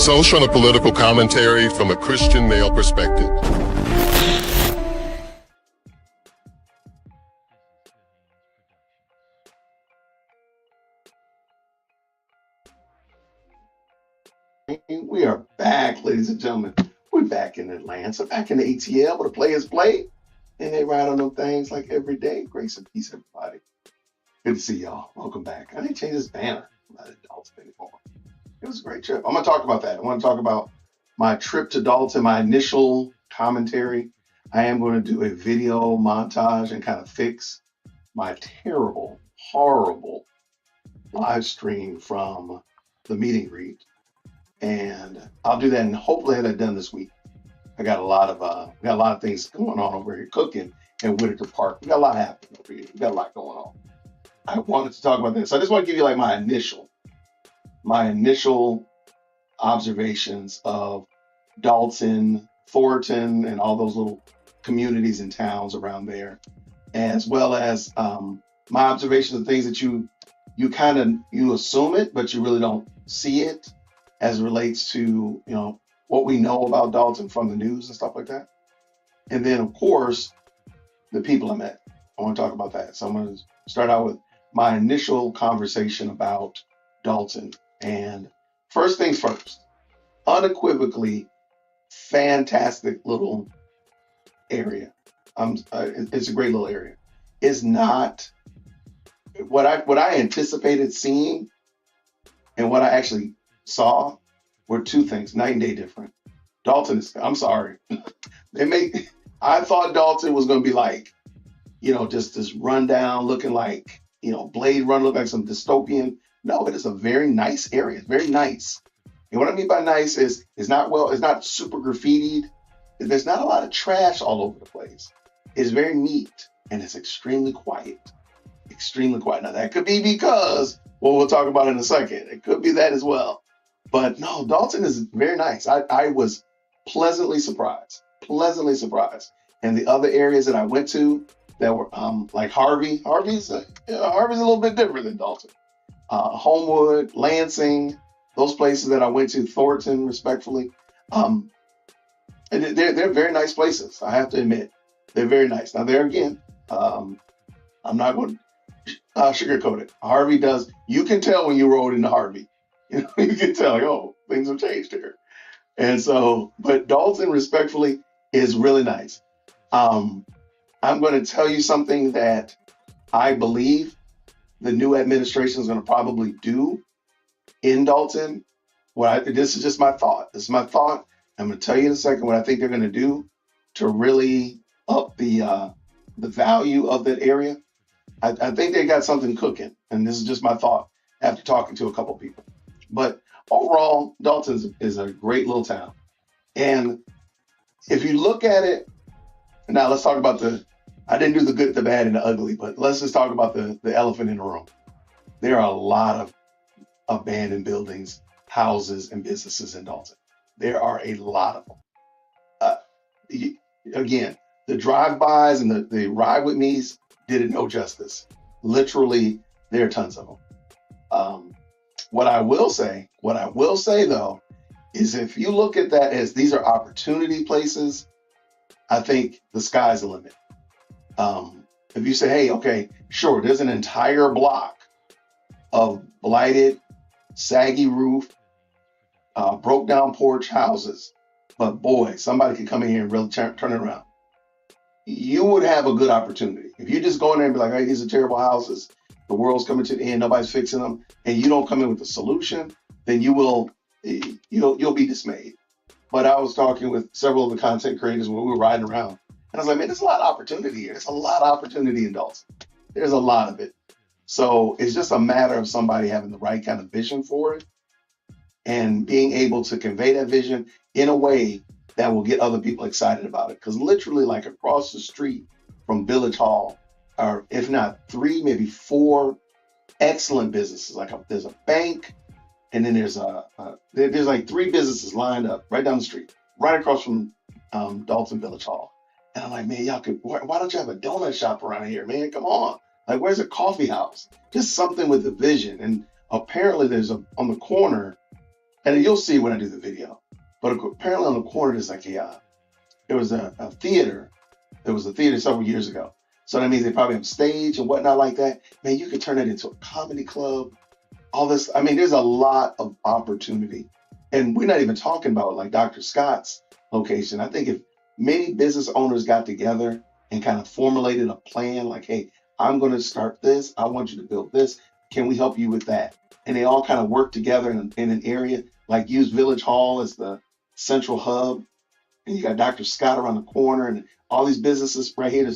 Social and political commentary from a Christian male perspective. We are back, ladies and gentlemen. We're back in Atlanta, back in the ATL where the players play, and they ride on them things like every day. Grace and peace, everybody. Good to see y'all. Welcome back. I didn't change this banner. I'm not at Dolton anymore. It was a great trip. I'm going to talk about that. I want to talk about my trip to Dolton, my initial commentary. I am going to do a video montage and kind of fix my terrible, horrible live stream from the meet and greet. And I'll do that and hopefully have that done this week. I got a lot of things going on over here cooking in Whitaker Park. We got a lot happening over here. We got a lot going on. I wanted to talk about this. I just want to give you like my initial observations of Dolton, Thornton, and all those little communities and towns around there, as well as my observations of things that you assume it, but you really don't see it as it relates to what we know about Dolton from the news and stuff like that. And then of course the people I met. I want to talk about that. So I'm going to start out with my initial conversation about Dolton. And first things first, unequivocally fantastic little area. It's a great little area. It's not what I anticipated seeing, and what I actually saw were two things, night and day different. Dolton is, I'm sorry. I thought Dolton was going to be like, just this rundown looking like, Blade Runner, look like some dystopian. No, it is a very nice area. It's very nice. And what I mean by nice is it's not super graffitied. There's not a lot of trash all over the place. It's very neat and it's extremely quiet. Extremely quiet. Now that could be because, well, we'll talk about it in a second. It could be that as well. But no, Dolton is very nice. I was pleasantly surprised. And the other areas that I went to that were like Harvey. Harvey's a little bit different than Dolton. Homewood, Lansing, those places that I went to, Thornton, respectfully. And they're very nice places. I have to admit, they're very nice. Now there again, I'm not going to sugarcoat it. Harvey does. You can tell when you rode into Harvey. You can tell, oh, things have changed here. And so, but Dolton, respectfully, is really nice. I'm going to tell you something that I believe the new administration is going to probably do in Dolton. This is just my thought. This is my thought. I'm going to tell you in a second what I think they're going to do to really up the value of that area. I think they got something cooking, and this is just my thought after talking to a couple people. But overall, Dolton is a great little town. And if you look at it, now let's talk about I didn't do the good, the bad, and the ugly, but let's just talk about the elephant in the room. There are a lot of abandoned buildings, houses, and businesses in Dolton. There are a lot of them. Again, the drive-bys and the ride with me's did it no justice. Literally, there are tons of them. What I will say though, is if you look at that as these are opportunity places, I think the sky's the limit. If you say, hey, okay, sure, there's an entire block of blighted, saggy roof, broke down porch houses, but boy, somebody could come in here and really turn it around. You would have a good opportunity. If you just go in there and be like, hey, these are terrible houses, the world's coming to the end, nobody's fixing them, and you don't come in with a solution, then you'll be dismayed. But I was talking with several of the content creators when we were riding around, and I was like, man, there's a lot of opportunity here. There's a lot of opportunity in Dolton. There's a lot of it. So it's just a matter of somebody having the right kind of vision for it and being able to convey that vision in a way that will get other people excited about it. Because literally, like across the street from Village Hall, or if not 3, maybe 4 excellent businesses. There's a bank, and then there's like 3 businesses lined up right down the street, right across from Dolton Village Hall. And I'm like, man, why don't you have a donut shop around here, man? Come on. Like, where's a coffee house? Just something with a vision. And apparently there's on the corner, and you'll see when I do the video. But apparently on the corner there's like there was a theater. There was a theater several years ago. So that means they probably have a stage and whatnot like that. Man, you could turn it into a comedy club. All this, I mean, there's a lot of opportunity. And we're not even talking about like Dr. Scott's location. I think if many business owners got together and kind of formulated a plan, like, hey, I'm going to start this. I want you to build this. Can we help you with that? And they all kind of work together in an area, like use Village Hall as the central hub. And you got Dr. Scott around the corner and all these businesses right here.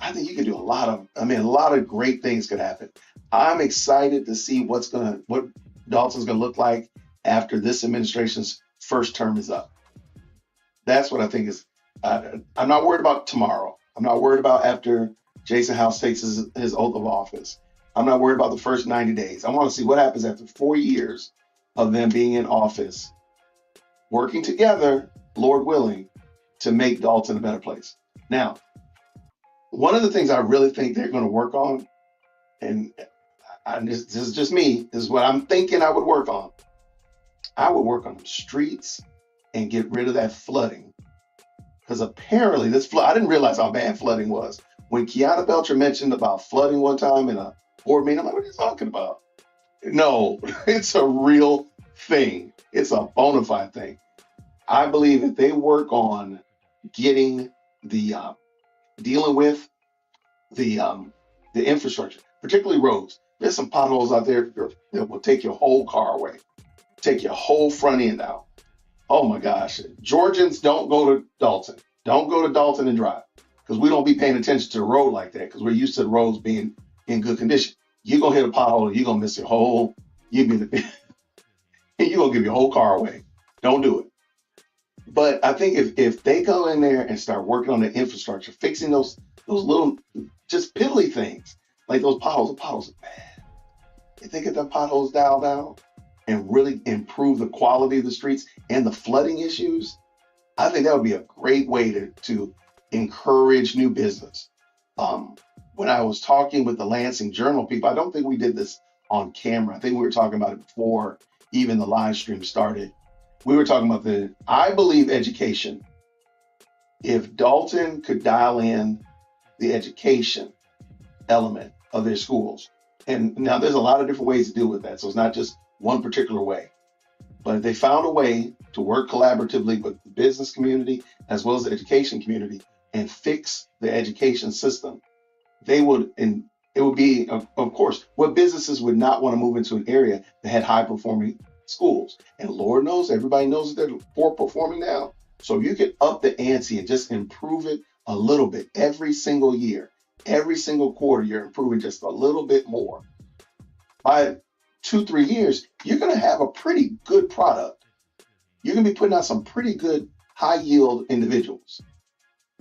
I think you could do a lot of great things could happen. I'm excited to see what Dolton's gonna look like after this administration's first term is up. That's what I think is. I'm not worried about tomorrow. I'm not worried about after Jason House takes his oath of office. I'm not worried about the first 90 days. I want to see what happens after 4 years of them being in office, working together, Lord willing, to make Dolton a better place. Now, one of the things I really think they're going to work on, and this is just me, this is what I'm thinking I would work on. I would work on the streets and get rid of that flooding. Because apparently this flood, I didn't realize how bad flooding was. When Kiana Belcher mentioned about flooding one time in a board meeting, I'm like, what are you talking about? No, it's a real thing. It's a bona fide thing. I believe if they work on getting the dealing with the infrastructure, particularly roads. There's some potholes out there that will take your whole car away, take your whole front end out. Oh my gosh, Georgians, don't go to Dolton. Don't go to Dolton and drive because we don't be paying attention to the road like that because we're used to the roads being in good condition. You're gonna hit a pothole, you're gonna miss your whole. You're gonna give your whole car away. Don't do it. But I think if they go in there and start working on the infrastructure, fixing those little just piddly things like those potholes are bad. If they get the potholes dialed down and really improve the quality of the streets and the flooding issues, I think that would be a great way to encourage new business. When I was talking with the Lansing Journal people, I don't think we did this on camera. I think we were talking about it before even the live stream started. We were talking about I believe education. If Dolton could dial in the education element of their schools, and now there's a lot of different ways to deal with that. So it's not just one particular way, but if they found a way to work collaboratively with the business community as well as the education community and fix the education system, they would, and it would be, of course, what businesses would not want to move into an area that had high performing schools. And Lord knows, everybody knows that they're poor performing now. So if you could up the ante and just improve it a little bit every single year, every single quarter, you're improving just a little bit more. By 2-3 years, you're going to have a pretty good product. You're going to be putting out some pretty good high yield individuals.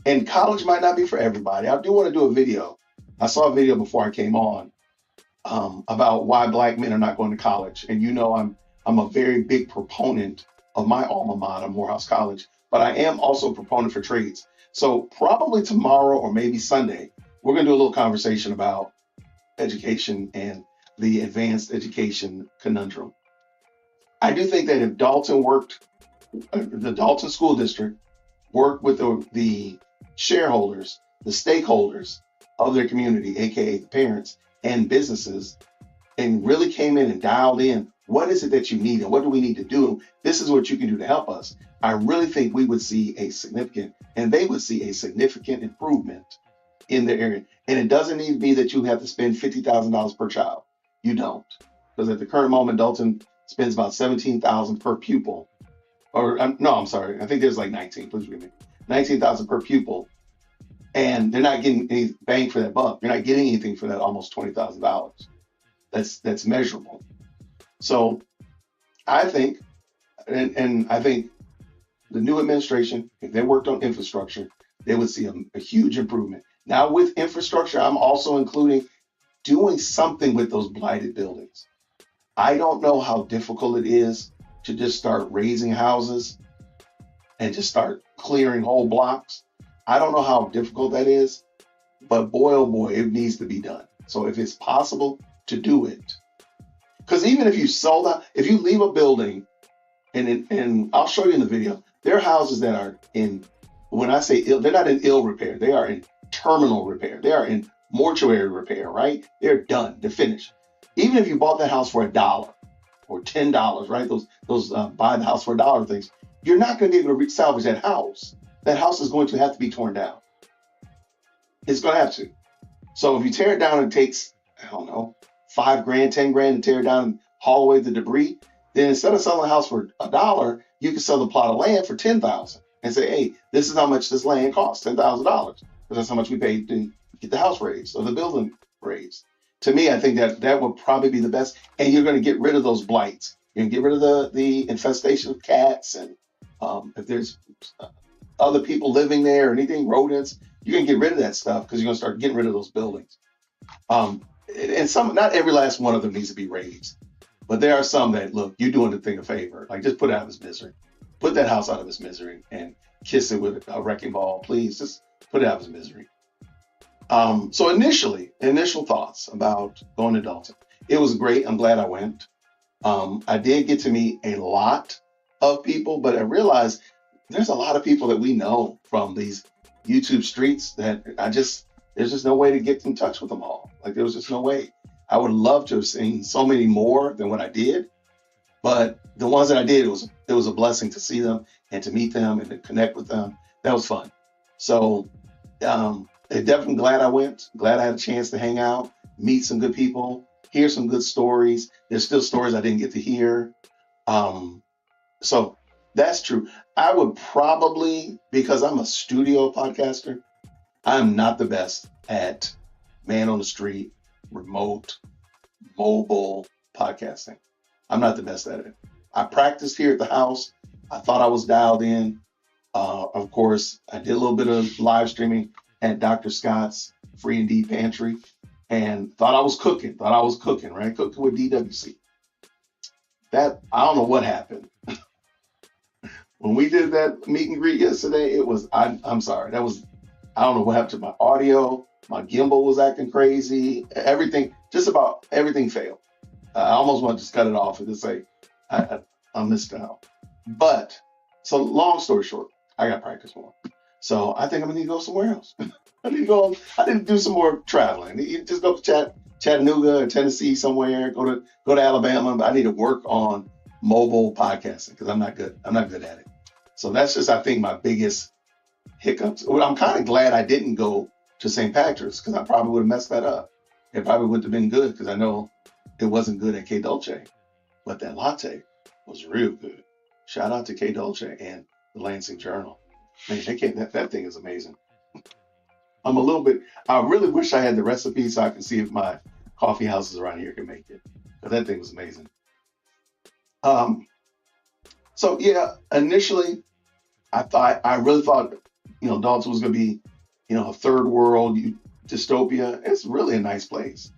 And college might not be for everybody. I do want to do a video. I saw a video before I came on about why Black men are not going to college. And you know, I'm a very big proponent of my alma mater, Morehouse College, but I am also a proponent for trades. So probably tomorrow or maybe Sunday, we're going to do a little conversation about education and the advanced education conundrum. I do think that if Dolton the Dolton School District worked with the shareholders, the stakeholders of their community, aka the parents and businesses, and really came in and dialed in, what is it that you need and what do we need to do? This is what you can do to help us. I really think we would see they would see a significant improvement in their area. And it doesn't need to be that you have to spend $50,000 per child. You don't. Because at the current moment, Dolton spends about $17,000 per pupil. No, I'm sorry. I think there's like 19, please read me. $19,000 per pupil. And they're not getting any bang for that buck. You're not getting anything for that almost $20,000. That's measurable. So I think, and I think the new administration, if they worked on infrastructure, they would see a huge improvement. Now with infrastructure, I'm also including doing something with those blighted buildings. I don't know how difficult it is to just start raising houses and just start clearing whole blocks. I don't know how difficult that is, but boy, oh boy, it needs to be done. So if it's possible to do it, because even if you sold out, if you leave a building and I'll show you in the video. There are houses that are in, when I say ill, they're not in ill repair. They are in terminal repair. They are in mortuary repair, right? They're done. They're finished. Even if you bought that house for $1 or $10, right? Those buy the house for $1 things, you're not going to be able to salvage that house. That house is going to have to be torn down. It's going to have to. So if you tear it down, it takes, I don't know, $5 grand, $10 grand to tear it down and haul away the debris. Then instead of selling a house for $1, you can sell the plot of land for $10,000 and say, hey, this is how much this land costs, $10,000. Because that's how much we paid to get the house raised or the building raised. To me, I think that would probably be the best. And you're going to get rid of those blights. You're going to get rid of the infestation of cats. And if there's other people living there or anything, rodents, you're going to get rid of that stuff because you're going to start getting rid of those buildings. And not every last one of them needs to be raised. But there are some that, look, you're doing the thing a favor. Like, just put it out of its misery. Put that house out of its misery and kiss it with a wrecking ball. Please, just put it out of its misery. So initial thoughts about going to Dolton. It was great. I'm glad I went. I did get to meet a lot of people, but I realized there's a lot of people that we know from these YouTube streets that there's just no way to get in touch with them all. Like, there was just no way. I would love to have seen so many more than what I did, but the ones that I did, it was a blessing to see them and to meet them and to connect with them. That was fun. So, definitely glad I went. Glad I had a chance to hang out, meet some good people, hear some good stories. There's still stories I didn't get to hear. So that's true. I would probably, because I'm a studio podcaster, I'm not the best at man on the street, remote, mobile podcasting. I'm not the best at it. I practiced here at the house. I thought I was dialed in. Of course, I did a little bit of live streaming at Dr. Scott's Free and Deep Pantry and thought I was cooking, right? Cooking with DWC. That, I don't know what happened. When we did that meet and greet yesterday, I'm sorry. I don't know what happened to my audio. My gimbal was acting crazy. Everything, just about everything failed. I almost want to just cut it off and just say, I missed out. But, so long story short, I got to practice more. So I think I'm gonna need to go somewhere else. I need to do some more traveling. You just go to Chattanooga or Tennessee somewhere, go to Alabama. But I need to work on mobile podcasting because I'm not good. I'm not good at it. So that's just, I think, my biggest hiccups. Well, I'm kind of glad I didn't go to St. Patrick's because I probably would have messed that up. It probably wouldn't have been good because I know it wasn't good at K Dolce, but that latte was real good. Shout out to K Dolce and the Lansing Journal. Man, that thing is amazing. I really wish I had the recipe so I can see if my coffee houses around here can make it. But that thing was amazing. So yeah, initially I really thought, Dolton was going to be, a third world dystopia. It's really a nice place.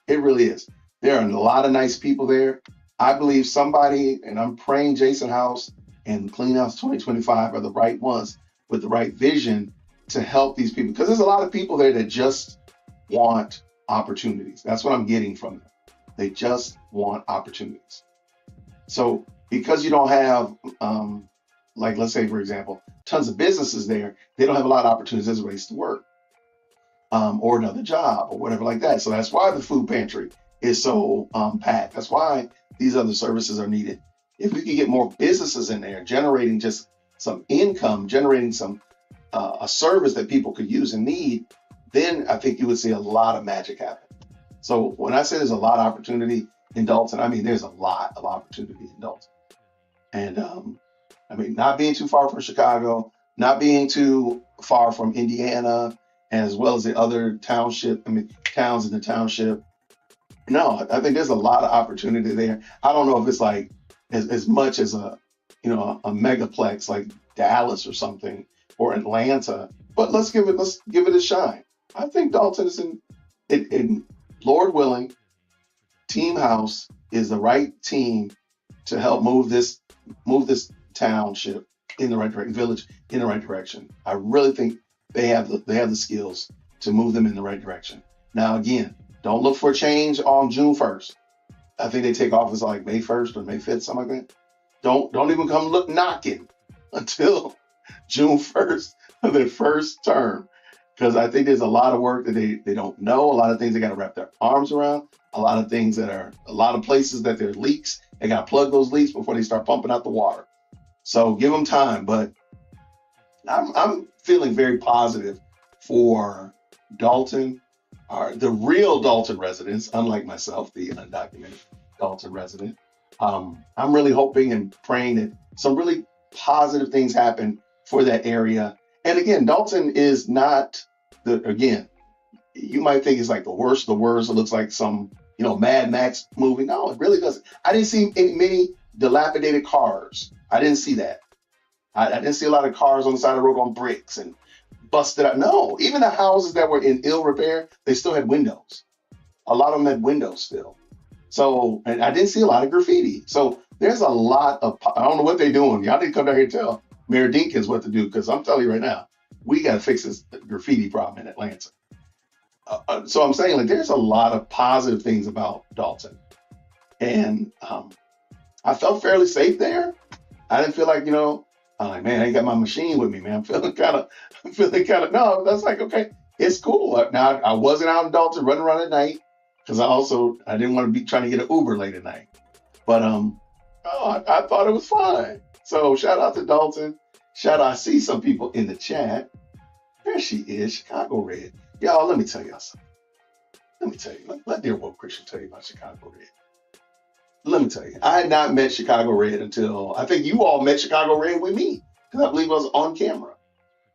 It really is. There are a lot of nice people there. I believe somebody, and I'm praying Jason House and Clean House 2025 are the right ones with the right vision to help these people. Because there's a lot of people there that just want opportunities. That's what I'm getting from them. They just want opportunities. So because you don't have, like, let's say, for example, tons of businesses there, they don't have a lot of opportunities as a race to work or another job or whatever like that. So that's why the food pantry is so packed. That's why these other services are needed. If we could get more businesses in there, generating just some income, generating some a service that people could use and need, then I think you would see a lot of magic happen. So when I say there's a lot of opportunity in Dolton, I mean there's a lot of opportunity in Dolton. And not being too far from Chicago, not being too far from Indiana, as well as the other towns in the township. No, I think there's a lot of opportunity there. I don't know if it's like as much as a megaplex like Dallas or something or Atlanta, but let's give it a shine. I think Dolton is in Lord willing, Team House is the right team to help move this township in the right direction, village in the right direction. I really think they have the skills to move them in the right direction. Now, again, don't look for a change on June 1st. I think they take office like May 1st or May 5th, something like that. Don't even come look knocking until June 1st of their first term. Because I think there's a lot of work that they don't know, a lot of things they got to wrap their arms around, a lot of things that are a lot of places that there are leaks. They got to plug those leaks before they start pumping out the water. So give them time. But I'm feeling very positive for Dolton, the real Dolton residents, unlike myself, the undocumented Dolton resident. I'm really hoping and praying that some really positive things happen for that area. And again, Dolton is not again, you might think it's like the worst of the worst. It looks like some, Mad Max movie. No, it really doesn't. I didn't see many dilapidated cars. I didn't see that. I didn't see a lot of cars on the side of the road on bricks and busted out. No, even the houses that were in ill repair, they still had windows. A lot of them had windows still. So, and I didn't see a lot of graffiti. So there's a lot of, I don't know what they're doing. Y'all need to come down here and tell Mayor Dinkins what to do, because I'm telling you right now, we got to fix this graffiti problem in Atlanta. So I'm saying, like, there's a lot of positive things about Dolton. And I felt fairly safe there. I didn't feel like, I'm like, man, I ain't got my machine with me, man. I'm feeling kind of, no, that's like, okay, it's cool. Now, I wasn't out in Dolton running around at night, because I didn't want to be trying to get an Uber late at night. But I thought it was fine. So shout out to Dolton. I see some people in the chat. There she is, Chicago Red. Y'all, let me tell y'all something. Let me tell you. Let Dear Woke Christian tell you about Chicago Red. Let me tell you, I had not met Chicago Red until, I think you all met Chicago Red with me, because I believe I was on camera.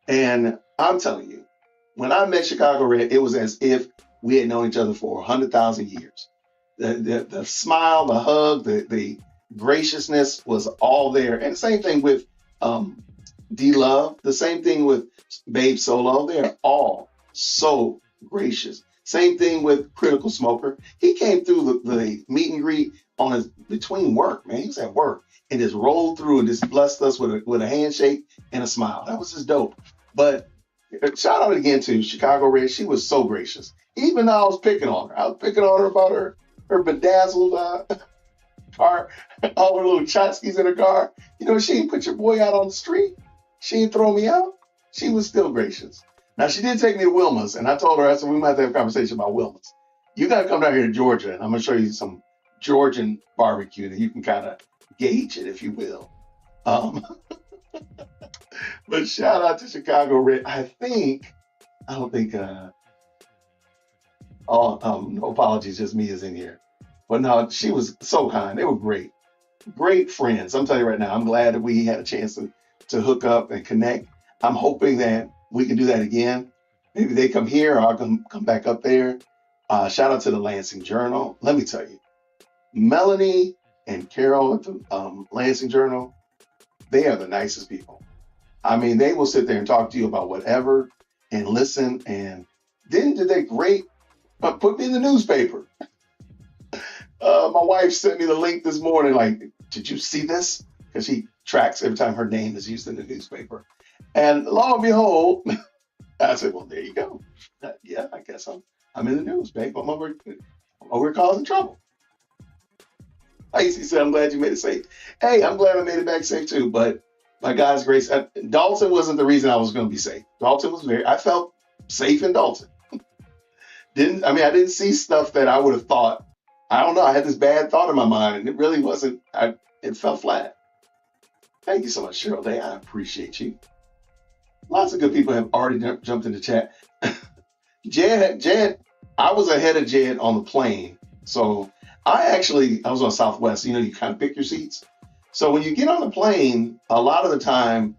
And I'm telling you, when I met Chicago Red, it was as if we had known each other for 100,000 years. The smile, the hug, the graciousness was all there. And the same thing with D-Love, the same thing with Babe Solo. They're all so gracious. Same thing with Critical Smoker. He came through the meet and greet on his between work, man. He was at work and just rolled through and just blessed us with a handshake and a smile. That was just dope. But shout out again to Chicago Red. She was so gracious. Even though I was picking on her. I was picking on her about her bedazzled car, all her little tchotchkes in her car. She ain't put your boy out on the street. She ain't throw me out. She was still gracious. Now, she did take me to Wilma's, and I told her, I said, we might have to have a conversation about Wilma's. You got to come down here to Georgia, and I'm going to show you some Georgian barbecue that you can kind of gauge it, if you will. But shout out to Chicago Red. I don't think, no apologies, just me is in here. But no, she was so kind. They were great. Great friends. I'm telling you right now, I'm glad that we had a chance to hook up and connect. I'm hoping that we can do that again. Maybe they come here or I'll come back up there. Shout out to the Lansing Journal. Let me tell you, Melanie and Carol at the Lansing Journal, they are the nicest people. I mean, they will sit there and talk to you about whatever and listen. And then did they great put me in the newspaper. My wife sent me the link this morning, like, did you see this? Because she tracks every time her name is used in the newspaper. And lo and behold, I said, well, there you go. Yeah, I guess I'm in the news, babe. I'm over causing trouble. Icy said, I'm glad you made it safe. Hey, I'm glad I made it back safe too. But by God's grace, Dolton wasn't the reason I was going to be safe. Dolton was I felt safe in Dolton. I didn't see stuff that I would have thought. I don't know. I had this bad thought in my mind, and it really wasn't. It fell flat. Thank you so much, Cheryl Day. I appreciate you. Lots of good people have already jumped in the chat. Jed, I was ahead of Jed on the plane. So I was on Southwest. You kind of pick your seats. So when you get on the plane, a lot of the time,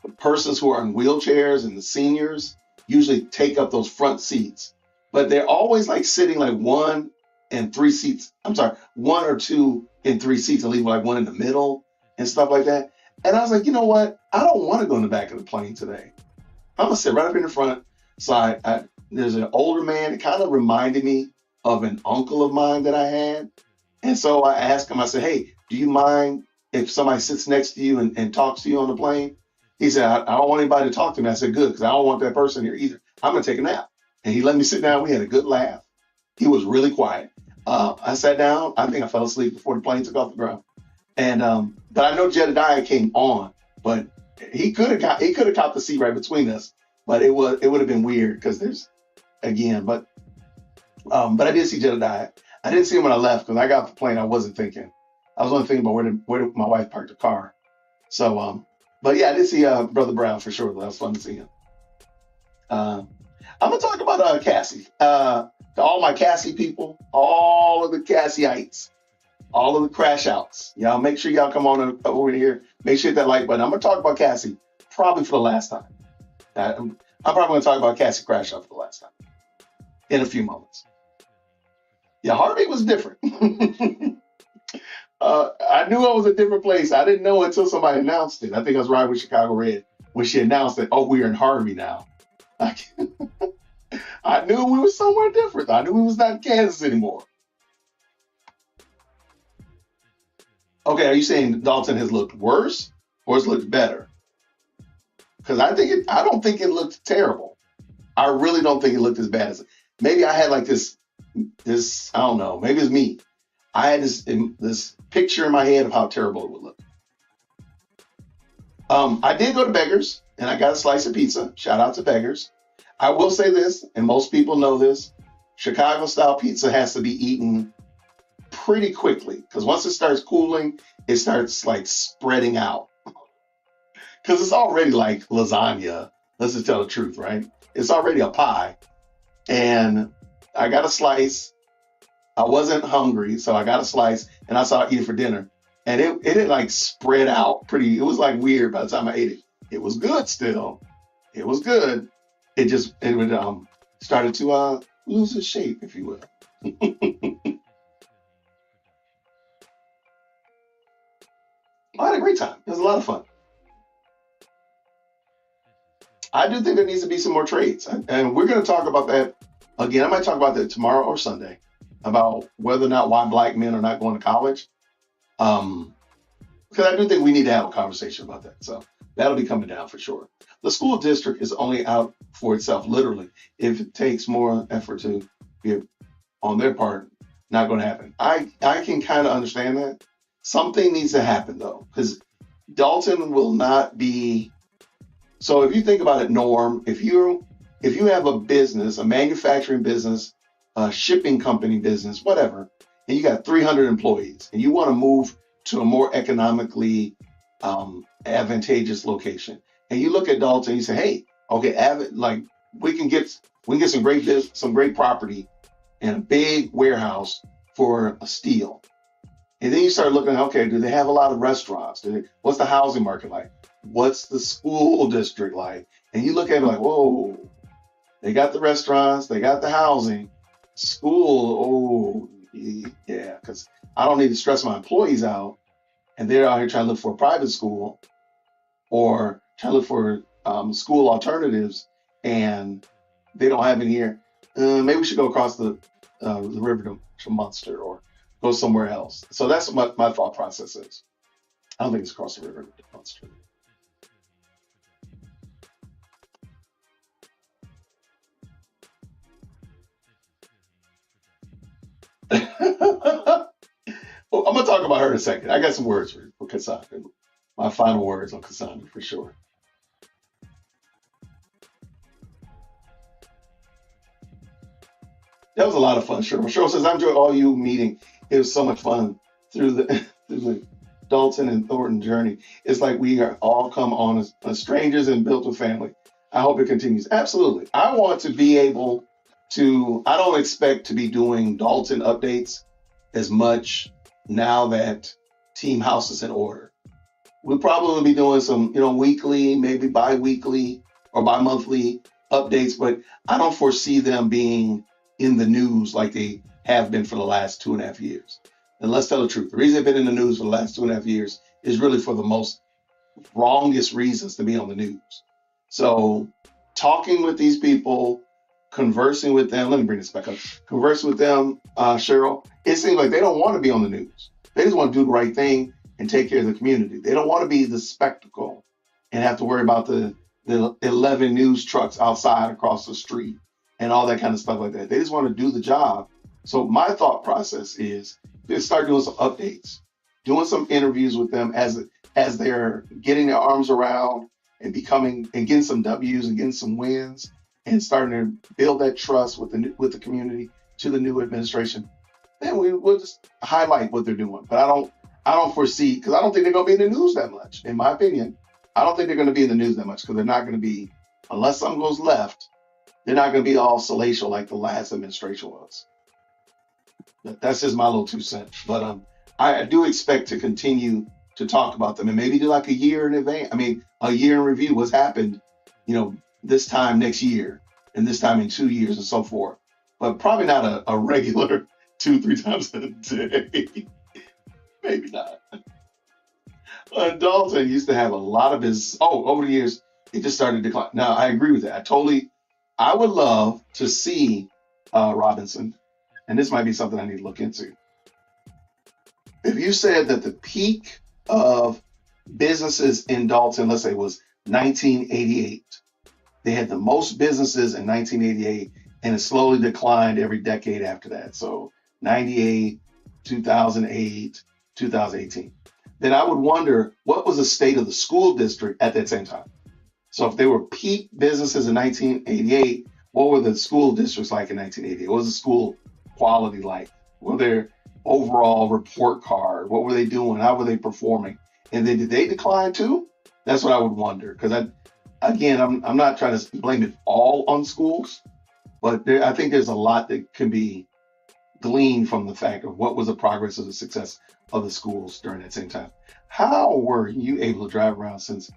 the persons who are in wheelchairs and the seniors usually take up those front seats. But they're always like sitting like one and three seats. I'm sorry, one or two and three seats and leave like one in the middle and stuff like that. And I was like, you know what? I don't want to go in the back of the plane today. I'm going to sit right up in the front side. There's an older man. It kind of reminded me of an uncle of mine that I had. And so I asked him, I said, hey, do you mind if somebody sits next to you and talks to you on the plane? He said, I don't want anybody to talk to me. I said, good, because I don't want that person here either. I'm going to take a nap. And he let me sit down. We had a good laugh. He was really quiet. I sat down. I think I fell asleep before the plane took off the ground. And but I know Jedediah came on, but he could have caught the seat right between us, but it would have been weird because there's again, but I did see Jedediah. I didn't see him when I left because I got off the plane. I wasn't thinking. I was only thinking about where my wife parked the car. So but yeah, I did see Brother Brown for sure. That was fun to see him. Uh, I'm gonna talk about Cassie. To all my Cassie people, all of the Cassiehites, all of the crash outs. Y'all make sure y'all come on over here. Make sure you hit that like button. I'm gonna talk about Cassie probably for the last time. I'm probably gonna talk about Cassie crash out for the last time in a few moments. Yeah, Harvey was different. I knew I was a different place. I didn't know until somebody announced it. I think I was riding with Chicago Red when she announced that, oh, we're in Harvey now. I knew we were somewhere different. I knew we was not in Kansas anymore. Okay, are you saying Dalton has looked worse or has looked better? Because I don't think it looked terrible. I really don't think it looked as bad as maybe I had like this I don't know, maybe it's me. I had this picture in my head of how terrible it would look. I did go to Beggars and I got a slice of pizza. Shout out to Beggars. I will say this, and most people know this: Chicago style pizza has to be eaten pretty quickly because once it starts cooling, it starts like spreading out because it's already like lasagna. Let's just tell the truth, right? It's already a pie, and I got a slice. I wasn't hungry, so I got a slice, and I saw it eat it for dinner, and it had like spread out pretty. It was like weird by the time I ate it. It was good still. It was good. It would started to lose its shape, if you will. I had a great time. It was a lot of fun. I do think there needs to be some more trades, and we're going to talk about that again. I might talk about that tomorrow or Sunday about whether or not why black men are not going to college. Because I do think we need to have a conversation about that. So that'll be coming down for sure. The school district is only out for itself, literally. If it takes more effort to be on their part, not going to happen. I can kind of understand that. Something needs to happen though, because Dolton will not be. So if you think about it, Norm, if you have a business, a manufacturing business, a shipping company business, whatever, and you got 300 employees, and you want to move to a more economically advantageous location, and you look at Dolton, you say, hey, okay, like we can get some great property and a big warehouse for a steal. And then you start looking, okay, do they have a lot of restaurants? What's the housing market like? What's the school district like? And you look at it like, whoa, they got the restaurants, they got the housing, school, oh, yeah, because I don't need to stress my employees out. And they're out here trying to look for a private school or trying to look for school alternatives, and they don't have any here. Maybe we should go across the river to Munster or go somewhere else. So that's what my thought process is. I don't think it's across the river to Munster. Well, I'm gonna talk about her in a second. I got some words for Cassandra. My final words on Cassandra for sure. That was a lot of fun. Cheryl says, I enjoyed all you meeting. It was so much fun through the through the Dalton and Thornton journey. It's like we are all come on as strangers and built a family. I hope it continues. Absolutely. I want to be able to, I don't expect to be doing Dalton updates as much now that Team House is in order. We'll probably be doing some, weekly, maybe bi-weekly or bi-monthly updates, but I don't foresee them being in the news like they have been for the last 2.5 years. And let's tell the truth. The reason they've been in the news for the last 2.5 years is really for the most wrongest reasons to be on the news. So talking with these people, conversing with them, let me bring this back up, conversing with them, Cheryl, it seems like they don't want to be on the news. They just want to do the right thing and take care of the community. They don't want to be the spectacle and have to worry about the 11 news trucks outside across the street and all that kind of stuff like that. They just want to do the job. So my thought process is to start doing some updates. doing some interviews with them as they're getting their arms around and becoming and getting some W's and getting some wins and starting to build that trust with the community to the new administration. Then we'll just highlight what they're doing. But I don't foresee, because I don't think they're going to be in the news that much. In my opinion, I don't think they're going to be in the news that much because they're not going to be, unless something goes left, they're not going to be all salacial like the last administration was. That's just my little 2 cents. But I do expect to continue to talk about them and maybe do like a year in advance. I mean, a year in review, what's happened, this time next year and this time in 2 years and so forth. But probably not a regular 2-3 times a day. Maybe not. Dolton used to have a lot of his, over the years, it just started to decline. Now, I agree with that. I would love to see Robinson, and this might be something I need to look into. If you said that the peak of businesses in Dolton, let's say, was 1988, they had the most businesses in 1988, and it slowly declined every decade after that. So 98, 2008, 2018. Then I would wonder what was the state of the school district at that same time. So if they were peak businesses in 1988, what were the school districts like in 1988? What was the school quality like? What were their overall report card? What were they doing? How were they performing? And then did they decline too? That's what I would wonder. Because I'm not trying to blame it all on schools, but I think there's a lot that can be gleaned from the fact of what was the progress of the success of the schools during that same time. How were you able to drive around since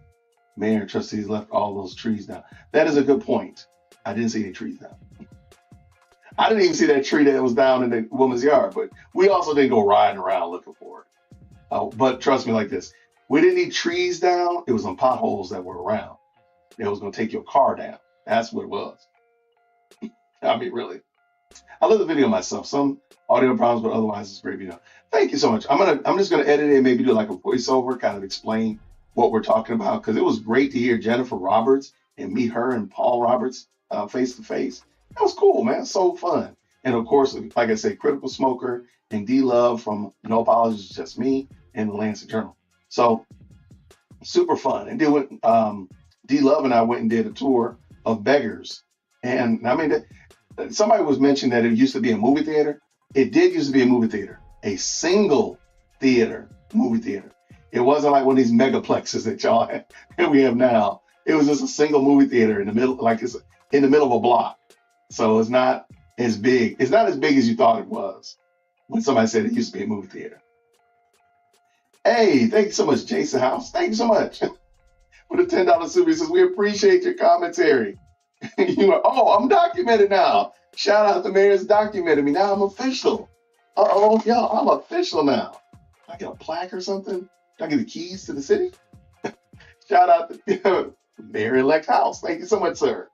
mayor and trustees left all those trees down? That is a good point. I didn't see any trees down. I didn't even see that tree that was down in the woman's yard, but we also didn't go riding around looking for it. But trust me like this, we didn't need trees down. It was on potholes that were around. It was going to take your car down. That's what it was. I mean, really. I love the video myself. Some audio problems, but otherwise it's great video. Thank you so much. I'm just gonna edit it and maybe do like a voiceover, kind of explain what we're talking about, because it was great to hear Jennifer Roberts and meet her and Paul Roberts face to face. That was cool, man. So fun. And of course, like I said, Critical Smoker and D Love from No Apologies, Just Me and the Lancet Journal. So super fun. And then when D Love and I went and did a tour of Beggars, and I mean, somebody was mentioning that it used to be a movie theater. It did used to be a movie theater, a single theater movie theater. It wasn't like one of these megaplexes that y'all have, that we have now. It was just a single movie theater in the middle, like it's in the middle of a block. So it's not as big. It's not as big as you thought it was when somebody said it used to be a movie theater. Hey, thank you so much, Jason House. Thank you so much for the $10 super. He says, we appreciate your commentary. I'm documented now. Shout out to Mayor's documented me. Now I'm official. Y'all, I'm official now. I get a plaque or something? I get the keys to the city? Shout out to Mayor-elect House. Thank you so much, sir.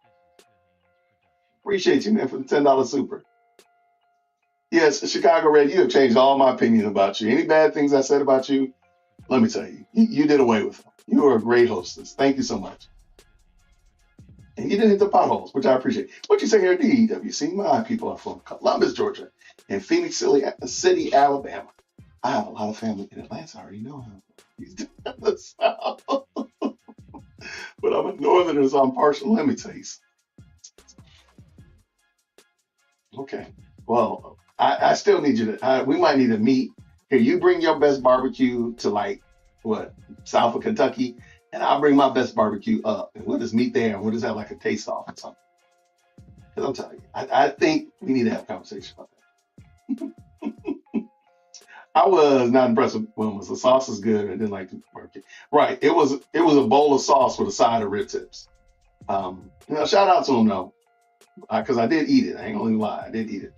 Appreciate you, man, for the $10 super. Yes, Chicago Red, you have changed all my opinion about you. Any bad things I said about you, let me tell you, you did away with them. You are a great hostess. Thank you so much. And you didn't hit the potholes, which I appreciate. What you say here at DEWC? My people are from Columbus, Georgia, and Phoenix City, Alabama. I have a lot of family in Atlanta. I already know how he's doing the South. But I'm a northerner, so I'm partial. Let me tell you. Okay. Well, I still need you to, we might need to meet. Here, you bring your best barbecue to south of Kentucky, and I'll bring my best barbecue up, and we'll just meet there, and we'll just have like a taste off or something. Because I'm telling you, I think we need to have a conversation about that. I was not impressed with Wilma's. The sauce is good. I didn't like the barbecue. Right. It was a bowl of sauce with a side of rib tips. Shout out to him though, because I did eat it. I ain't gonna lie. I did eat it.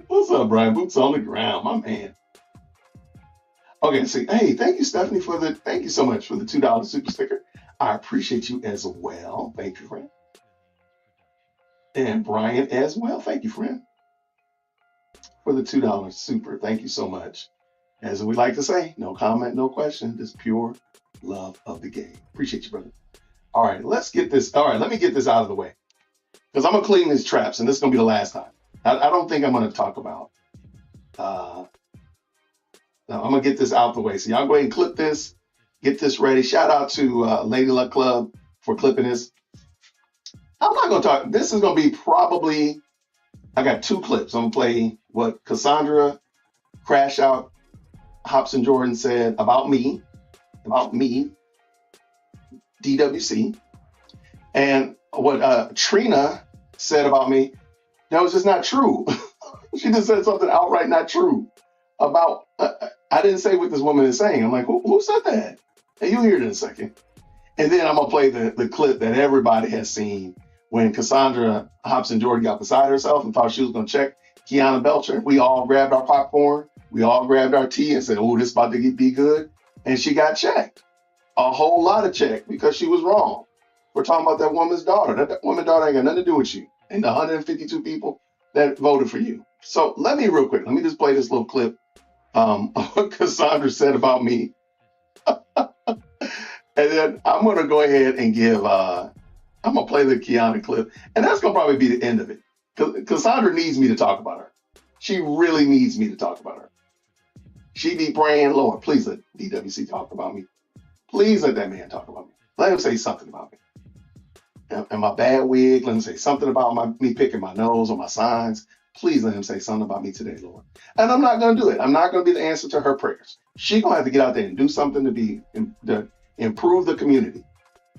What's up, Brian? Boots on the ground, my man. Okay, so hey, thank you, Stephanie, thank you so much for the $2 super sticker. I appreciate you as well. Thank you, friend. And Brian as well. Thank you, friend, for the $2 super. Thank you so much. As we like to say, no comment, no question, just pure love of the game. Appreciate you, brother. All right, let's get this. All right, let me get this out of the way, because I'm gonna clean these traps, and this is gonna be the last time. I don't think I'm gonna talk about Uh, Now I'm gonna get this out the way. So y'all go ahead and clip this, get this ready. Shout out to Lady Luck Club for clipping this. I'm not gonna talk. This is gonna be probably. I got two clips. I'm gonna play what Cassandra Crash Out Hobson Jordan said about me, DWC, and what Trina said about me. That was just not true. She just said something outright not true about. I didn't say what this woman is saying. I'm like, who said that? And you'll hear it in a second. And then I'm gonna play the clip that everybody has seen when Cassandra Hobson Jordan got beside herself and thought she was gonna check Kiana Belcher. We all grabbed our popcorn, we all grabbed our tea and said, "Oh, this is about to be good." And she got checked, a whole lot of checked because she was wrong. We're talking about that woman's daughter. That woman's daughter ain't got nothing to do with you and the 152 people that voted for you. So let me just play this little clip what Cassandra said about me. And then I'm going to go ahead and I'm going to play the Kiana clip. And that's going to probably be the end of it. Cassandra needs me to talk about her. She really needs me to talk about her. She be praying, Lord, please let DWC talk about me. Please let that man talk about me. Let him say something about me. And my bad wig, let him say something about me picking my nose or my signs. Please let him say something about me today, Lord. And I'm not going to do it. I'm not going to be the answer to her prayers. She's going to have to get out there and do something to improve the community.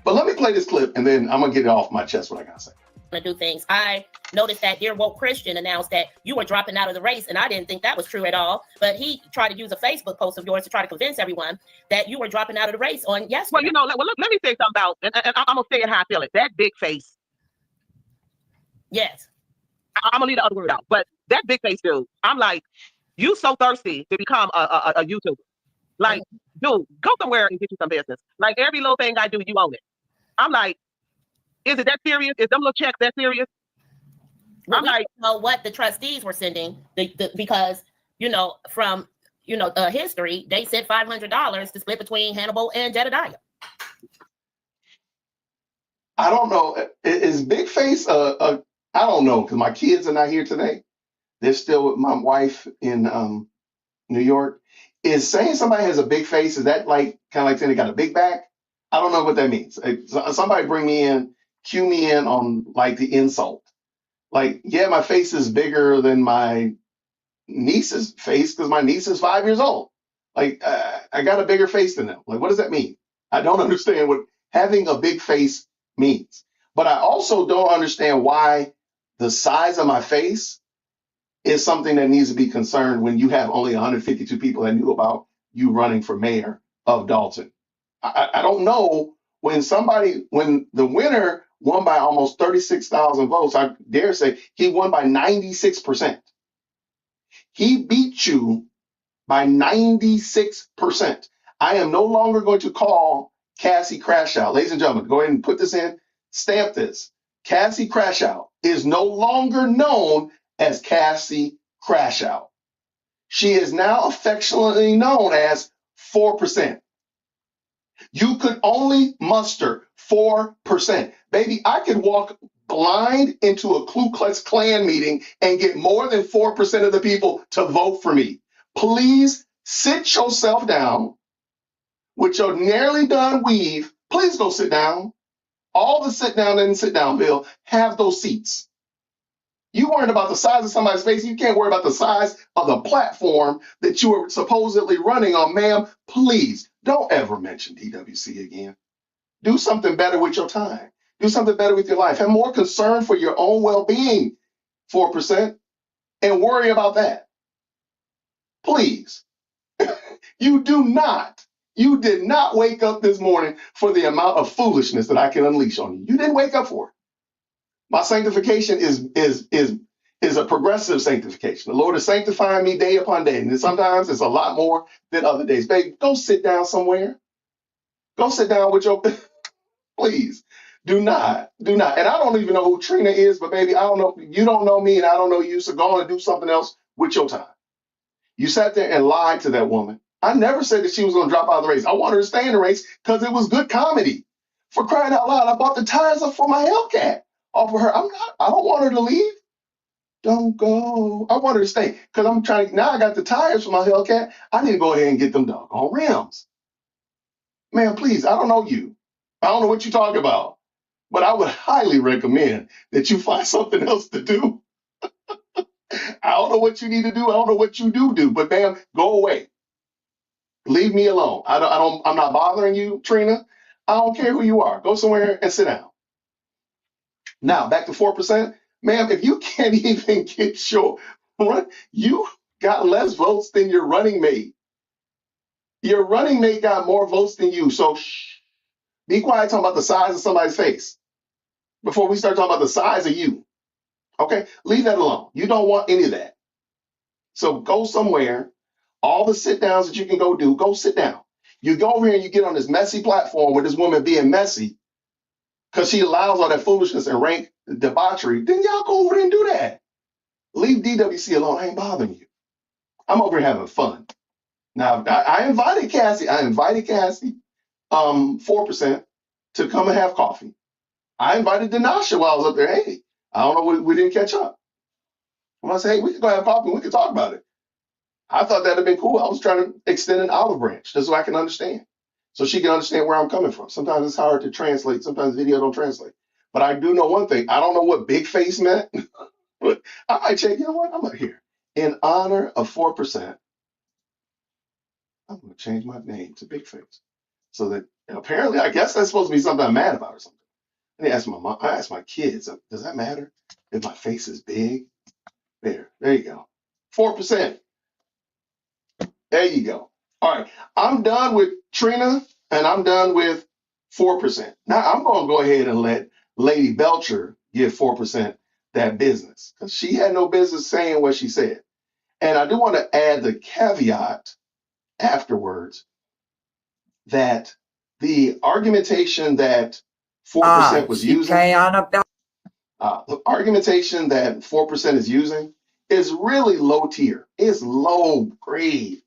But let me play this clip, and then I'm going to get it off my chest what I got to say. To do things. I noticed that Dear Woke Christian announced that you were dropping out of the race, and I didn't think that was true at all. But he tried to use a Facebook post of yours to try to convince everyone that you were dropping out of the race on yesterday. Well, look, let me say something about, and I'm going to say it how I feel it. That big face. Yes. I'm going to leave the other word out. But that big face dude, I'm like, you so thirsty to become a YouTuber. Like, dude, go somewhere and get you some business. Like, every little thing I do, you own it. I'm like, is it that serious? Is them little checks that serious? Well, I'm like, know what the trustees were sending because, from, history, they sent $500 to split between Hannibal and Jedediah. I don't know. Is Big Face, I don't know, because my kids are not here today. They're still with my wife in New York. Is saying somebody has a big face, is that like kind of like saying they got a big back? I don't know what that means. Somebody bring me in, cue me in on like the insult. Like, yeah, my face is bigger than my niece's face because my niece is 5 years old. Like, I got a bigger face than them. Like, what does that mean? I don't understand what having a big face means. But I also don't understand why the size of my face is something that needs to be concerned when you have only 152 people that knew about you running for mayor of Dolton. I don't know when the winner won by almost 36,000 votes. I dare say he won by 96%. He beat you by 96%. I am no longer going to call Cassie Crash Out. Ladies and gentlemen, go ahead and put this in, stamp this. Cassie Crash Out is no longer known as Cassie Crash Out. She is now affectionately known as 4%. You could only muster 4%. Baby, I could walk blind into a Ku Klux Klan meeting and get more than 4% of the people to vote for me. Please sit yourself down with your nearly done weave. Please go sit down. All the sit down and sit down, Bill, have those seats. You worried about the size of somebody's face. You can't worry about the size of the platform that you are supposedly running on, ma'am. Please don't ever mention DWC again. Do something better with your time. Do something better with your life. Have more concern for your own well-being, 4%, and worry about that. Please. You did not wake up this morning for the amount of foolishness that I can unleash on you. You didn't wake up for it. My sanctification is a progressive sanctification. The Lord is sanctifying me day upon day. And sometimes it's a lot more than other days. Baby, go sit down somewhere. Go sit down with your, please. Do not. And I don't even know who Trina is, but baby, I don't know. You don't know me and I don't know you. So go on and do something else with your time. You sat there and lied to that woman. I never said that she was going to drop out of the race. I wanted her to stay in the race because it was good comedy. For crying out loud, I bought the tires up for my Hellcat off of her. I don't want her to leave. Don't go. I want her to stay because I'm trying. Now I got the tires for my Hellcat. I need to go ahead and get them doggone rims. Man, please, I don't know you. I don't know what you're talking about. But I would highly recommend that you find something else to do. I don't know what you need to do. I don't know what you do. But ma'am, go away. Leave me alone. I'm not bothering you, Trina. I don't care who you are. Go somewhere and sit down. Now back to 4%. Ma'am, if you can't even get your run, you got less votes than your running mate. Your running mate got more votes than you. So shh, be quiet talking about the size of somebody's face before we start talking about the size of you. Okay? Leave that alone. You don't want any of that. So go somewhere. All the sit downs that you can go do, go sit down. You go over here and you get on this messy platform with this woman being messy because she allows all that foolishness and rank debauchery. Then y'all go over there and do that. Leave DWC alone. I ain't bothering you. I'm over here having fun. Now, I invited Cassie. 4% to come and have coffee. I invited Denasha while I was up there. Hey, I don't know, we didn't catch up. When I say, hey, we can go have coffee, we can talk about it. I thought that'd have been cool. I was trying to extend an olive branch just so I can understand. So she can understand where I'm coming from. Sometimes it's hard to translate. Sometimes video don't translate. But I do know one thing. I don't know what big face meant. But I might check, you know what? I'm up here. In honor of 4%, I'm going to change my name to Big Face. So that apparently, I guess that's supposed to be something I'm mad about or something. I asked my mom, I asked my kids, does that matter if my face is big? There you go. 4%. There you go. All right. I'm done with Trina and I'm done with 4%. Now I'm going to go ahead and let Lady Belcher give 4% that business because she had no business saying what she said. And I do want to add the caveat afterwards that the argumentation that 4% was using, the argumentation that 4% is using is really low tier. It's low grade.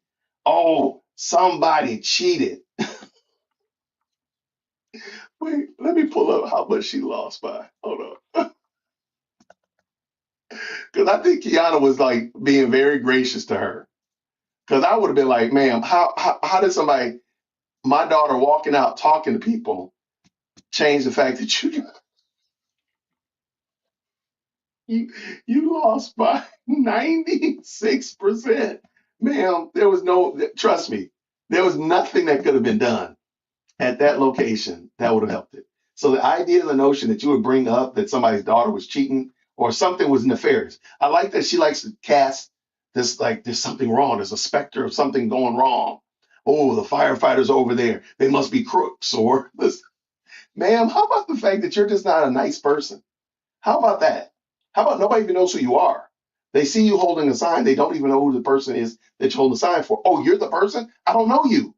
Oh, somebody cheated. Wait, let me pull up how much she lost by. Hold on. Because I think Kiana was like being very gracious to her. Because I would have been like, ma'am, how did somebody, my daughter walking out talking to people, change the fact that you lost by 96%. Ma'am, there was trust me, there was nothing that could have been done at that location that would have helped it. So the idea, the notion that you would bring up that somebody's daughter was cheating or something was nefarious. I like that she likes to cast this like there's something wrong. There's a specter of something going wrong. Oh, the firefighters over there, they must be crooks. Or this, ma'am, how about the fact that you're just not a nice person? How about that? How about nobody even knows who you are? They see you holding a sign. They don't even know who the person is that you hold the sign for. Oh, you're the person? I don't know you.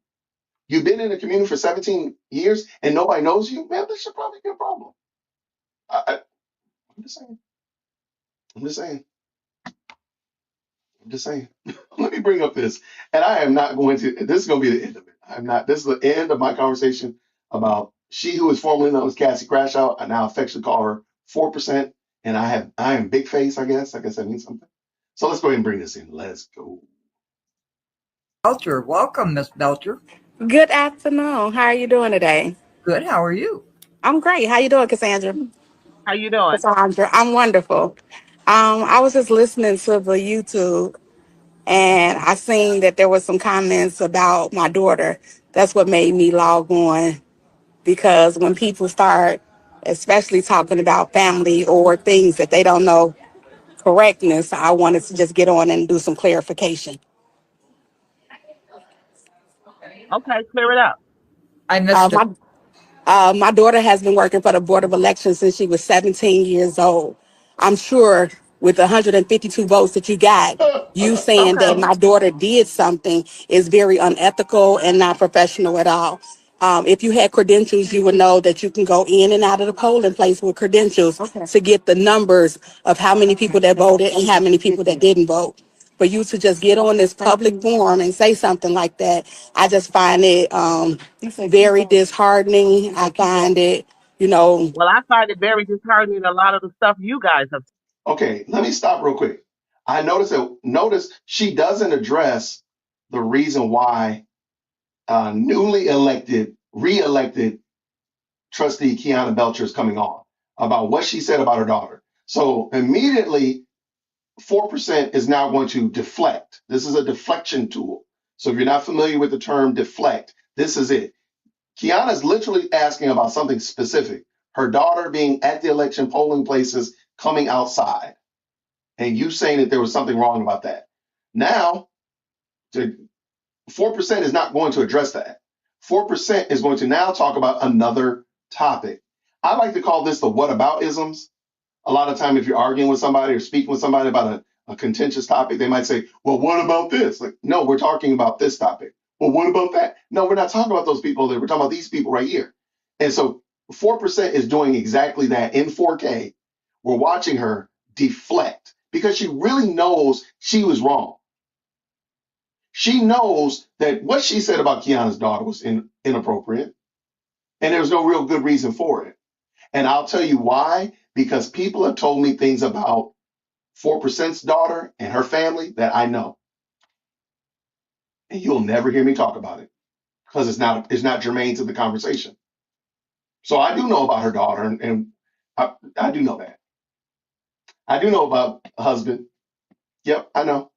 You've been in the community for 17 years and nobody knows you? Man, this should probably be a problem. I'm just saying. I'm just saying. I'm just saying. Let me bring up this. And I am not going to, this is going to be the end of it. I'm not, this is the end of my conversation about she who is formerly known as Cassie Crash Out. I now affectionately call her 4%. And I am Big Face, I guess. I guess that means something. So let's go ahead and bring this in. Let's go. Belcher, welcome, Miss Belcher. Good afternoon. How are you doing today? Good. How are you? I'm great. How you doing, Cassandra? How you doing? Cassandra, I'm wonderful. I was just listening to the YouTube and I seen that there was some comments about my daughter. That's what made me log on because when people start, especially talking about family or things that they don't know correctness, I wanted to just get on and do some clarification. Okay, clear it up. I missed it. My daughter has been working for the Board of Elections since she was 17 years old. I'm sure with the 152 votes that you got, you saying Okay. that my daughter did something is very unethical and not professional at all. If you had credentials, you would know that you can go in and out of the polling place with credentials to get the numbers of how many people that voted and how many people that didn't vote. For you to just get on this public forum and say something like that, I just find it very disheartening. I find it, Well, I find it very disheartening a lot of the stuff you guys have. Okay, let me stop real quick. Notice she doesn't address the reason why newly elected, re-elected trustee Kiana Belcher is coming on about what she said about her daughter. So immediately, 4% is now going to deflect. This is a deflection tool. So if you're not familiar with the term deflect, this is it. Kiana is literally asking about something specific. Her daughter being at the election polling places, coming outside, and you saying that there was something wrong about that. Now, 4% is not going to address that. 4% is going to now talk about another topic. I like to call this the whataboutisms. A lot of time, if you're arguing with somebody or speaking with somebody about a contentious topic, they might say, well, what about this? Like, no, we're talking about this topic. Well, what about that? No, we're not talking about those people. We're talking about these people right here. And so 4% is doing exactly that in 4K. We're watching her deflect because she really knows she was wrong. She knows that what she said about Kiana's daughter was inappropriate, and there was no real good reason for it. And I'll tell you why, because people have told me things about 4%'s daughter and her family that I know. And you'll never hear me talk about it because it's not germane to the conversation. So I do know about her daughter, and I do know that. I do know about a husband. Yep, I know.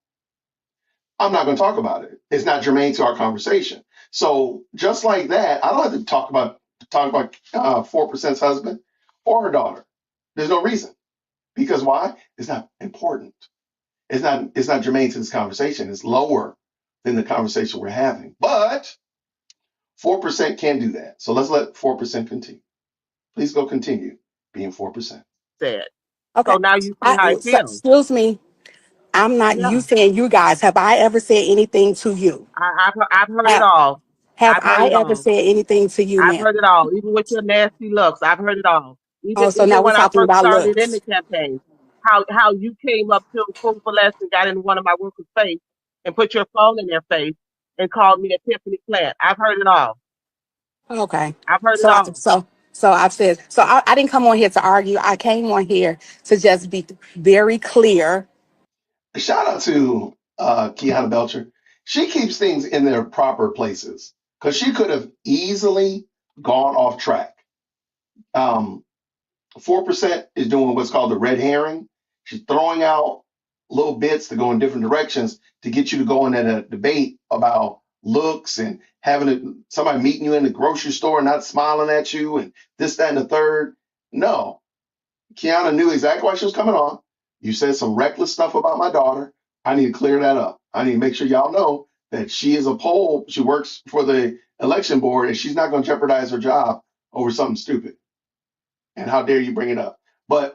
I'm not going to talk about it. It's not germane to our conversation. So just like that, I don't have to talk about 4%'s husband or her daughter. There's no reason. Because why? It's not important. It's not germane to this conversation. It's lower than the conversation we're having. But 4% can do that. So let's let 4% continue. Please go continue being 4%. Said. Okay. So now you see how it feels. Excuse me. I'm not Yeah. you saying you guys. Have I ever said anything to you? I've heard it Have, all. have I've heard I it ever all. said anything to you, I've ma'am? heard it all. Even with your nasty looks, I've heard it all. Oh, so Even now we're when I talking first about started in looks. the campaign, how you came up to full for less and got into one of my workers' face and put your phone in their face and called me a Tiffany plant. I've heard it all. Okay. I've heard it So all. I've said so I didn't come on here to argue. I came on here to just be very clear. Shout out to Kiana Belcher. She keeps things in their proper places because she could have easily gone off track. 4% is doing what's called the red herring. She's throwing out little bits to go in different directions to get you to go in at a debate about looks and somebody meeting you in the grocery store and not smiling at you and this, that, and the third. No, Kiana knew exactly why she was coming on. You said some reckless stuff about my daughter. I need to clear that up. I need to make sure y'all know that she is a poll. She works for the election board and she's not going to jeopardize her job over something stupid. And how dare you bring it up? But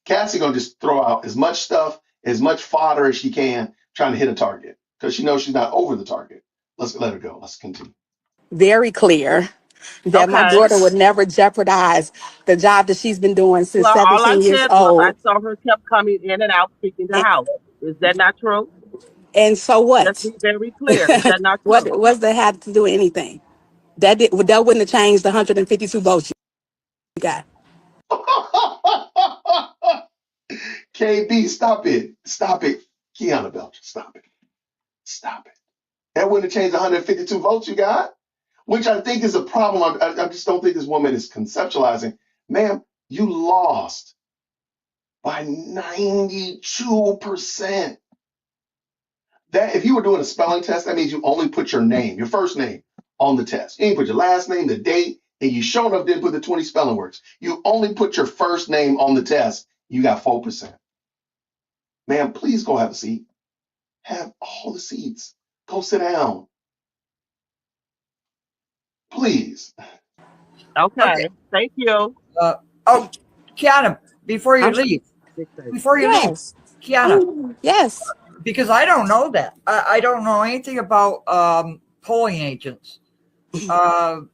Cassie gonna just throw out as much stuff, as much fodder as she can, trying to hit a target because she knows she's not over the target. Let's let her go. Let's continue. Very clear that my Okay. daughter would never jeopardize the job that she's been doing since Well, all I 17 years said was I old. saw her kept coming in and out speaking to And, House. Is that not true? and so Let's what? be very clear. Is that not What true? what's that have to do with anything? That wouldn't have changed the 152 votes you got. KB, stop it. Stop it. Kiana Belcher, stop it. Stop it. That wouldn't have changed 152 votes you got, which I think is a problem. I just don't think this woman is conceptualizing. Ma'am, you lost by 92%. That if you were doing a spelling test, that means you only put your name, your first name, on the test. You didn't put your last name, the date, and you sure enough didn't put the 20 spelling words. You only put your first name on the test. You got 4%. Ma'am, please go have a seat. Have all the seats. Go sit down. Please. Okay. Okay. Thank you. Oh, Kiana, before you I'm, leave, Big thing. yes. Kiana, Yes. because I don't know that. I don't know anything about polling agents.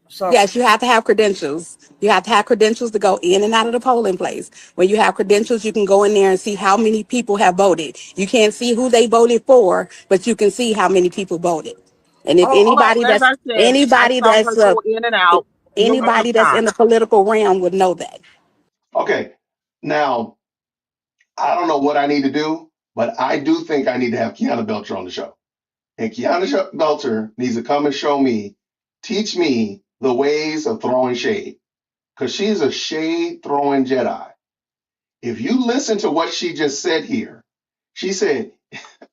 So, Yes, you have to have credentials. You have to have credentials to go in and out of the polling place. When you have credentials, you can go in there and see how many people have voted. You can't see who they voted for, but you can see how many people voted. And if oh, Well, anybody as that's I said, I anybody saw her that's go in and out numerous anybody that's in times. the political realm would know that. Okay. Now, I don't know what I need to do, but I do think I need to have Kiana Belcher on the show. And Kiana Belcher needs to come and show me, teach me the ways of throwing shade, because she's a shade throwing Jedi. If you listen to what she just said here, she said,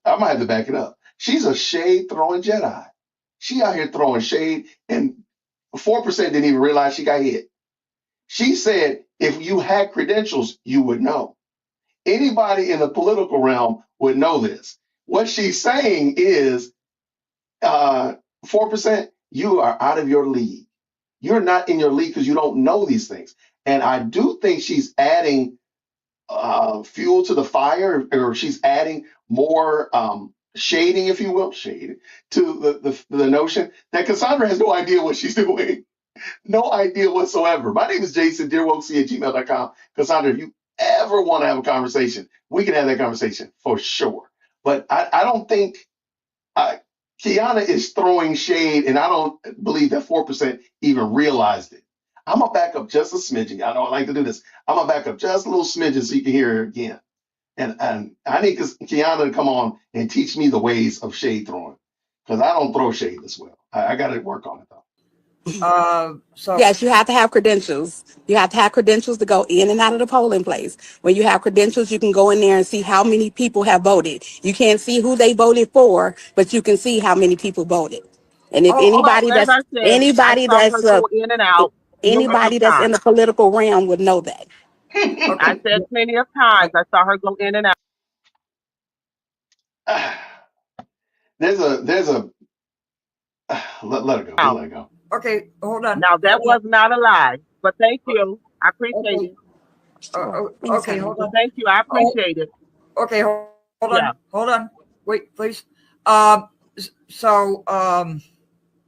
I might have to back it up. She's a shade throwing Jedi. She out here throwing shade, and 4% didn't even realize she got hit. She said, if you had credentials, you would know. Anybody in the political realm would know this. What she's saying is, 4%, you are out of your league. You're not in your league because you don't know these things. And I do think she's adding fuel to the fire, or she's adding more shading, if you will, shade to the notion that Cassandra has no idea what she's doing. No idea whatsoever. My name is Jason, dearwokec@gmail.com. Cassandra, if you ever want to have a conversation, we can have that conversation for sure. But I don't think Kiana is throwing shade, and I don't believe that 4% even realized it. I'm going to back up just a smidgen. I don't like to do this. I'm going to back up just a little smidgen so you can hear it again. And I need Kiana to come on and teach me the ways of shade throwing, because I don't throw shade this well. I got to work on it, though. So Yes, you have to have credentials. You have to have credentials to go in and out of the polling place. When you have credentials, you can go in there and see how many people have voted. You can't see who they voted for, but you can see how many people voted. And if oh, Well, anybody as that's I said, I anybody saw her that's go in and out numerous anybody that's in times. the political realm would know that. I okay. said plenty of times I saw her go in and out. there's a let it go. Just let it go. Okay, hold on. Now that was not a lie, but thank you. I appreciate Okay, it. okay, hold So on. thank you. I Oh, appreciate it. okay, Yeah. hold on. Wait, please. So,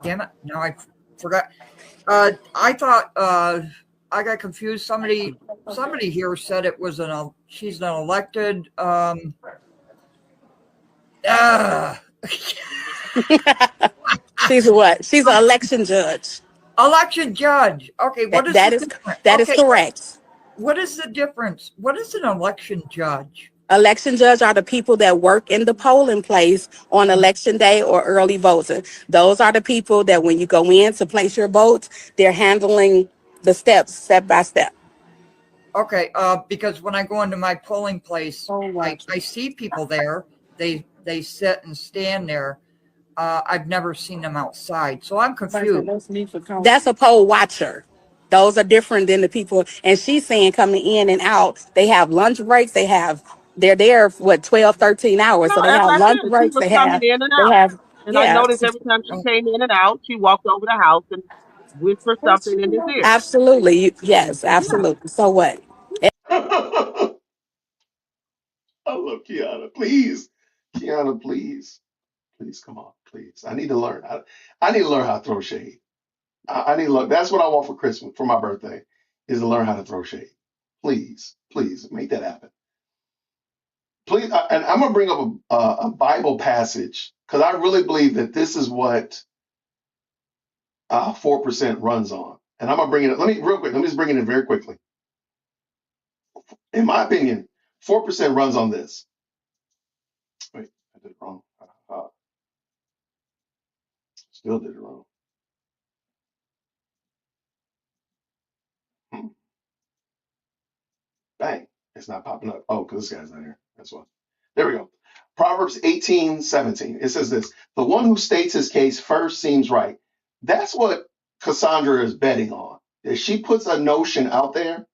damn it, now I forgot. I thought I got confused. Somebody here said it was she's an elected uh, She's a what? She's an election judge. election judge. Okay, what That is the that is difference? that is Okay, correct. what is the difference? What is an election judge? Election judge are the people that work in the polling place on election day or early voting. Those are the people that when you go in to place your votes, they're handling the steps step by step. Okay, because when I go into my polling place, Oh, watch I it. see people there. They sit and stand there. I've never seen them outside, so I'm confused. That's a poll watcher. Those are different than the people. And she's saying coming in and out, they have lunch breaks. They're there for what, 12, 13 hours. No, So they as have I lunch said, she breaks. was coming in and They out. have, And I yeah, noticed every time she came in and out, she walked over the house and whispered something in his ear. absolutely. Yes, Yeah. absolutely. So what? I love Kiana. Please, Kiana, please. Please come on, please. I need to learn. I need to learn how to throw shade. I need to learn. That's what I want for Christmas, for my birthday, is to learn how to throw shade. Please, please make that happen. Please, and I'm gonna bring up a Bible passage because I really believe that this is what 4% runs on. And I'm gonna bring it. Let me real quick. Let me just bring it in very quickly. In my opinion, 4% runs on this. Wait, I did it wrong. Still did it wrong. Hmm. Bang. It's not popping up. Oh, because this guy's not here. That's why. There we go. Proverbs 18:17. It says this: the one who states his case first seems right. That's what Cassandra is betting on. If she puts a notion out there,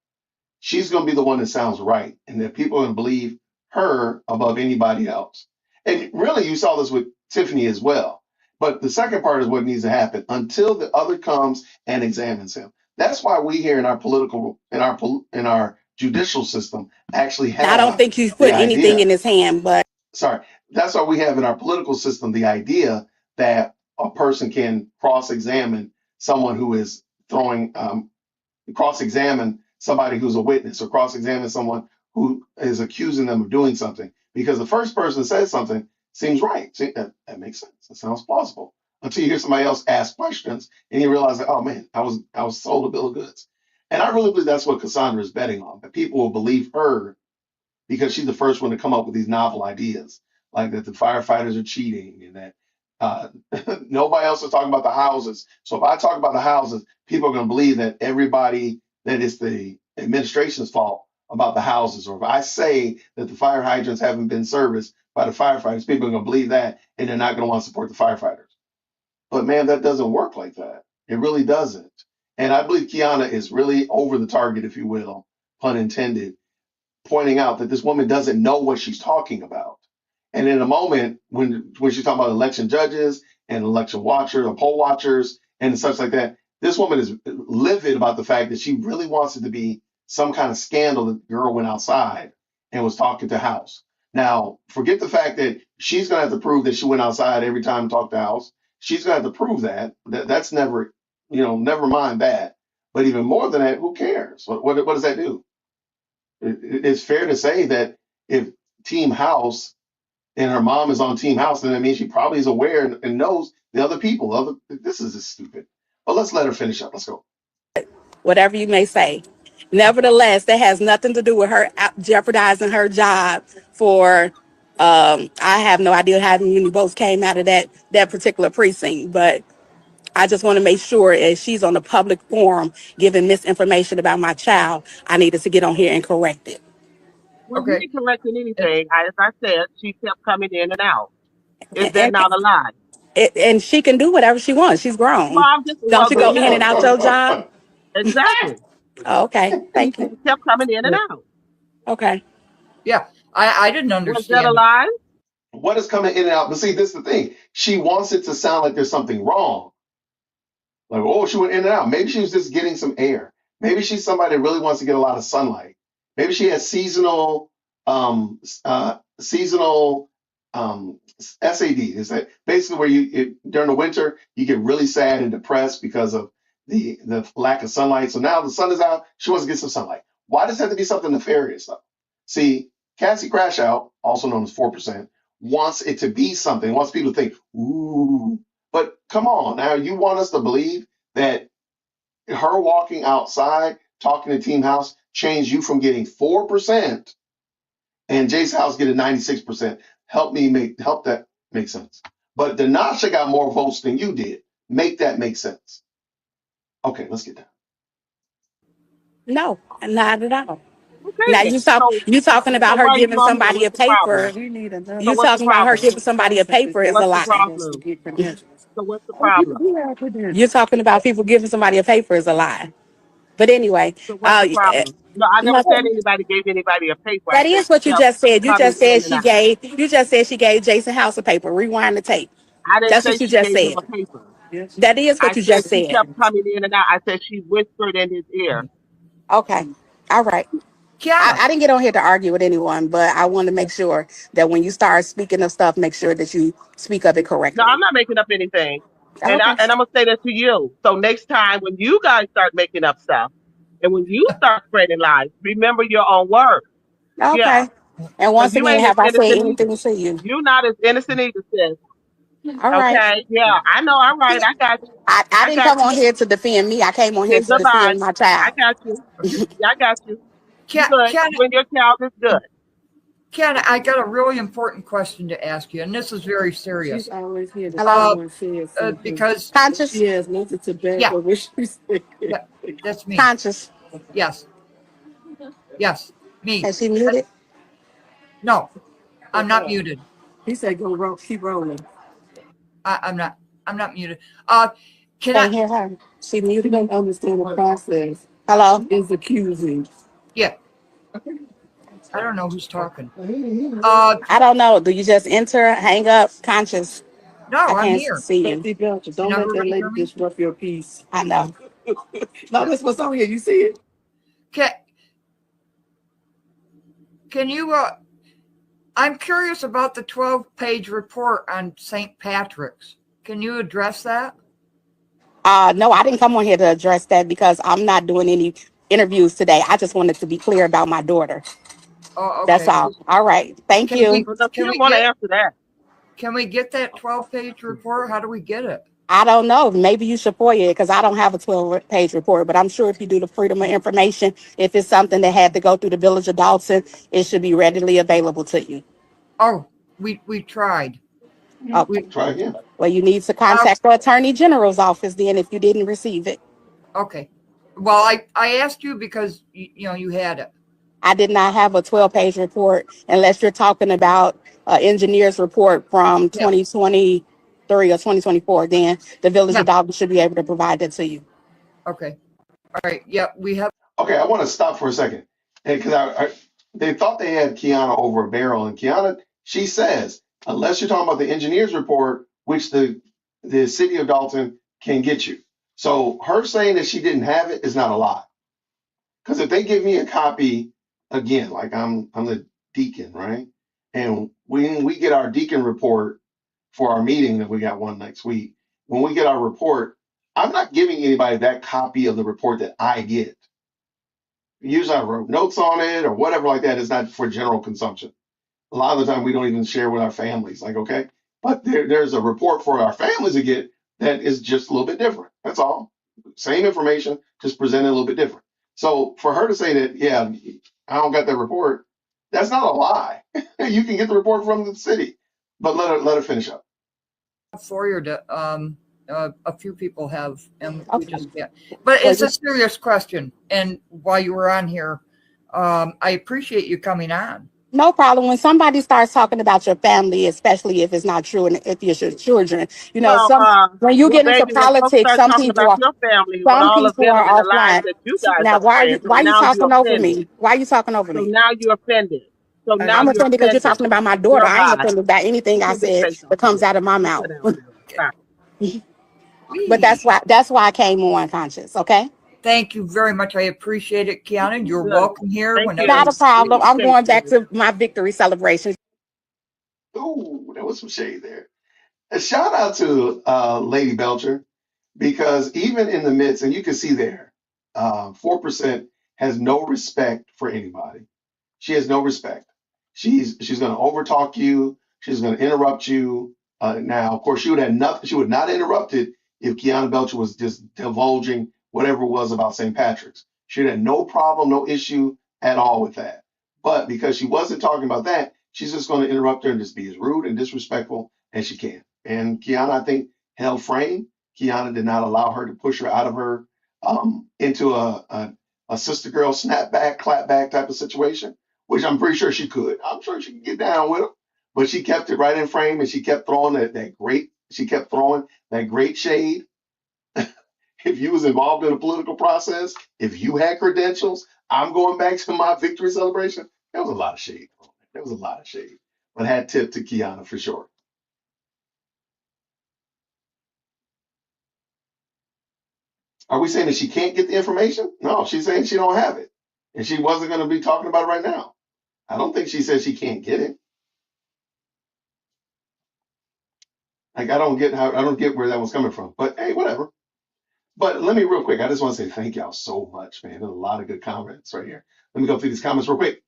she's going to be the one that sounds right, and that people are going to believe her above anybody else. And really, you saw this with Tiffany as well. But the second part is what needs to happen until the other comes and examines him. That's why we here in our in our judicial system actually I don't have think you the put anything idea. in his hand, but Sorry, that's why we have in our political system the idea that a person can cross-examine someone who is throwing cross-examine somebody who's a witness, or cross-examine someone who is accusing them of doing something, because the first person that says something seems right. See, that makes sense. That sounds plausible until you hear somebody else ask questions and you realize that, oh man, I was sold a bill of goods. And I really believe that's what Cassandra is betting on, that people will believe her because she's the first one to come up with these novel ideas, like that the firefighters are cheating and that nobody else is talking about the houses. So if I talk about the houses, people are going to believe that everybody that it's the administration's fault about the houses. Or if I say that the fire hydrants haven't been serviced by the firefighters, people are going to believe that and they're not going to want to support the firefighters. But man, that doesn't work like that. It really doesn't. And I believe Kiana is really over the target, if you will, pun intended, pointing out that this woman doesn't know what she's talking about. And in a moment when she's talking about election judges and election watchers or poll watchers and such like that, this woman is livid about the fact that she really wants it to be some kind of scandal that the girl went outside and was talking to House. Now, forget the fact that she's going to have to prove that she went outside every time and talked to House. She's going to have to prove that. That's never, never mind that. But even more than that, who cares? What does that do? It's fair to say that if Team House and her mom is on Team House, then that means she probably is aware and knows the other people. This is just stupid. But let's let her finish up. Let's go. Whatever you may say. Nevertheless, that has nothing to do with her jeopardizing her job for, I have no idea how many votes came out of that particular precinct, but I just want to make sure if she's on a public forum giving misinformation about my child, I needed to get on here and correct it. Well, you ain't correcting anything. As I said, she kept coming in and out. Is that not a lie? And she can do whatever she wants. She's grown. Well, Don't you go in and out your job? Exactly. Oh, okay. Thank you. She kept coming in and out. Okay. Yeah, I didn't understand. Was that a lie? What is coming in and out? But see, this is the thing. She wants it to sound like there's something wrong. Like, oh, she went in and out. Maybe she was just getting some air. Maybe she's somebody that really wants to get a lot of sunlight. Maybe she has seasonal SAD. Is that basically where during the winter you get really sad and depressed because of the lack of sunlight. So now the sun is out. She wants to get some sunlight. Why does it have to be something nefarious though? See, Cassie Crash Out, also known as 4%, wants it to be something. Wants people to think, ooh. But come on, now you want us to believe that her walking outside talking to Team House changed you from getting 4% and Jace House getting 96%. Help that make sense. But Denasha got more votes than you did. Make that make sense. Okay, let's get down. No, not at all. Okay. Now you talking about her giving somebody a paper. You talking about her giving somebody a paper is a lie. So what's the problem? You're talking about people giving somebody a paper is a lie. But anyway, so what's the problem? No, I never said anybody gave anybody a paper. That is what you just said. You just said she gave Jason House a paper. Rewind the tape. I didn't That's say what you she just gave him said. a paper. That is what you just said. She kept coming in and out. I said she whispered in his ear. Okay. All right. Yeah. I didn't get on here to argue with anyone, but I want to make sure that when you start speaking of stuff, make sure that you speak of it correctly. No, I'm not making up anything. Okay. And I'm going to say that to you. So next time when you guys start making up stuff and when you start spreading lies, remember your own words. Okay. Yeah. And once again, have I said anything to you? You're not as innocent either, sis. All right. Okay. Yeah, I know. All right. I got you. I didn't come on here to defend me. I came on here to defend my child. I got you. I got you. Ken, when your child is good. Ken, I got a really important question to ask you, and this is very serious. She's always here. Because Conscious. She has nothing to back up what she's saying. Yeah, that's me. Conscious. Yes. Yes. Me. Is she muted? No, I'm not muted. He said go keep rolling. I'm not muted. Can I hear her? She muted. Don't understand the process. Hello? Is accusing. Yeah. I don't know who's talking. I don't know. Do you just enter, hang up, Conscious? No, I'm here. See you. Don't let that lady disrupt your peace. I know. No, that's what's on here. You see it? Can you? I'm curious about the 12-page report on St. Patrick's. Can you address that? No, I didn't come on here to address that because I'm not doing any interviews today. I just wanted to be clear about my daughter. Oh, okay. That's all. All right. Thank you. You want to answer that? Can we get that 12-page report? How do we get it? I don't know. Maybe you should FOIA it because I don't have a 12-page report. But I'm sure if you do the Freedom of Information, if it's something that had to go through the Village of Dolton, it should be readily available to you. Oh, we tried. Oh, We Try again. well, you need to uh, contact the Attorney General's office then if you didn't receive it. okay. Well, I asked you because you had it. I did not have a 12-page report unless you're talking about engineer's report from Yeah. 2023 or 2024. Then the Village Yeah. of Dolton should be able to provide that to you. Okay. All right. Yeah, we have. Okay, I want to stop for a second. And because they thought they had Kiana over a barrel, and Kiana, she says, unless you're talking about the engineer's report, which the city of Dalton can get you. So her saying that she didn't have it is not a lie. Because if they give me a copy again, like I'm the deacon, right? And when we get our deacon report for our meeting that we got one next week, when we get our report, I'm not giving anybody that copy of the report that I get. Usually I wrote notes on it or whatever like that. It's not for general consumption. A lot of the time we don't even share with our families, like, okay. But there's a report for our families to get that is just a little bit different. That's all. Same information, just presented a little bit different. So for her to say that, yeah, I don't got that report, that's not a lie. You can get the report from the city, but let her finish up. Forwarded it. A few people have, and we Okay. just can't. But Well, it's a serious question. And while you were on here, I appreciate you coming on. No problem. When somebody starts talking about your family, especially if it's not true and if it's your children, Well, when you well, get into baby, when folks politics, start talking about your family, well, some all of people them are in the lives offline. that you guys Now, are friends, so why you now you're talking over offended. me? Why are you talking over So me? now you're offended. So now I'm you're offended because you're offended. talking about my daughter. Girl, I ain't bye. offended by anything Get I your big said face off that of comes here. out of my You mouth. sit down there. Bye. But that's why I came on conscious. Okay, Thank you very much. I appreciate it, Kiana. You're Good. welcome here Thank whenever. not a you. problem. I'm Thank going back you. to my victory celebration. Ooh, there was some shade there. A shout out to Lady Belcher, because even in the midst, and you can see there, 4% has no respect for anybody. She has no respect. She's going to overtalk you. She's going to interrupt you. Now, of course, she would have nothing. She would not interrupt it if Kiana Belcher was just divulging whatever it was about St. Patrick's. She had no problem, no issue at all with that. But because she wasn't talking about that, she's just going to interrupt her and just be as rude and disrespectful as she can. And Kiana, I think, held frame. Kiana did not allow her to push her out of her into a sister girl snapback, clapback type of situation, which I'm pretty sure she could. I'm sure she could get down with him, but she kept it right in frame, and she kept throwing that great shade. If you was involved in a political process, if you had credentials, I'm going back to my victory celebration. There was a lot of shade. There was a lot of shade, but had tip to Kiana for sure. Are we saying that she can't get the information? No, she's saying she don't have it, and she wasn't going to be talking about it right now. I don't think she said she can't get it. Like I don't get where that was coming from. But hey, whatever. But let me real quick. I just want to say thank y'all so much, man. There's a lot of good comments right here. Let me go through these comments real quick.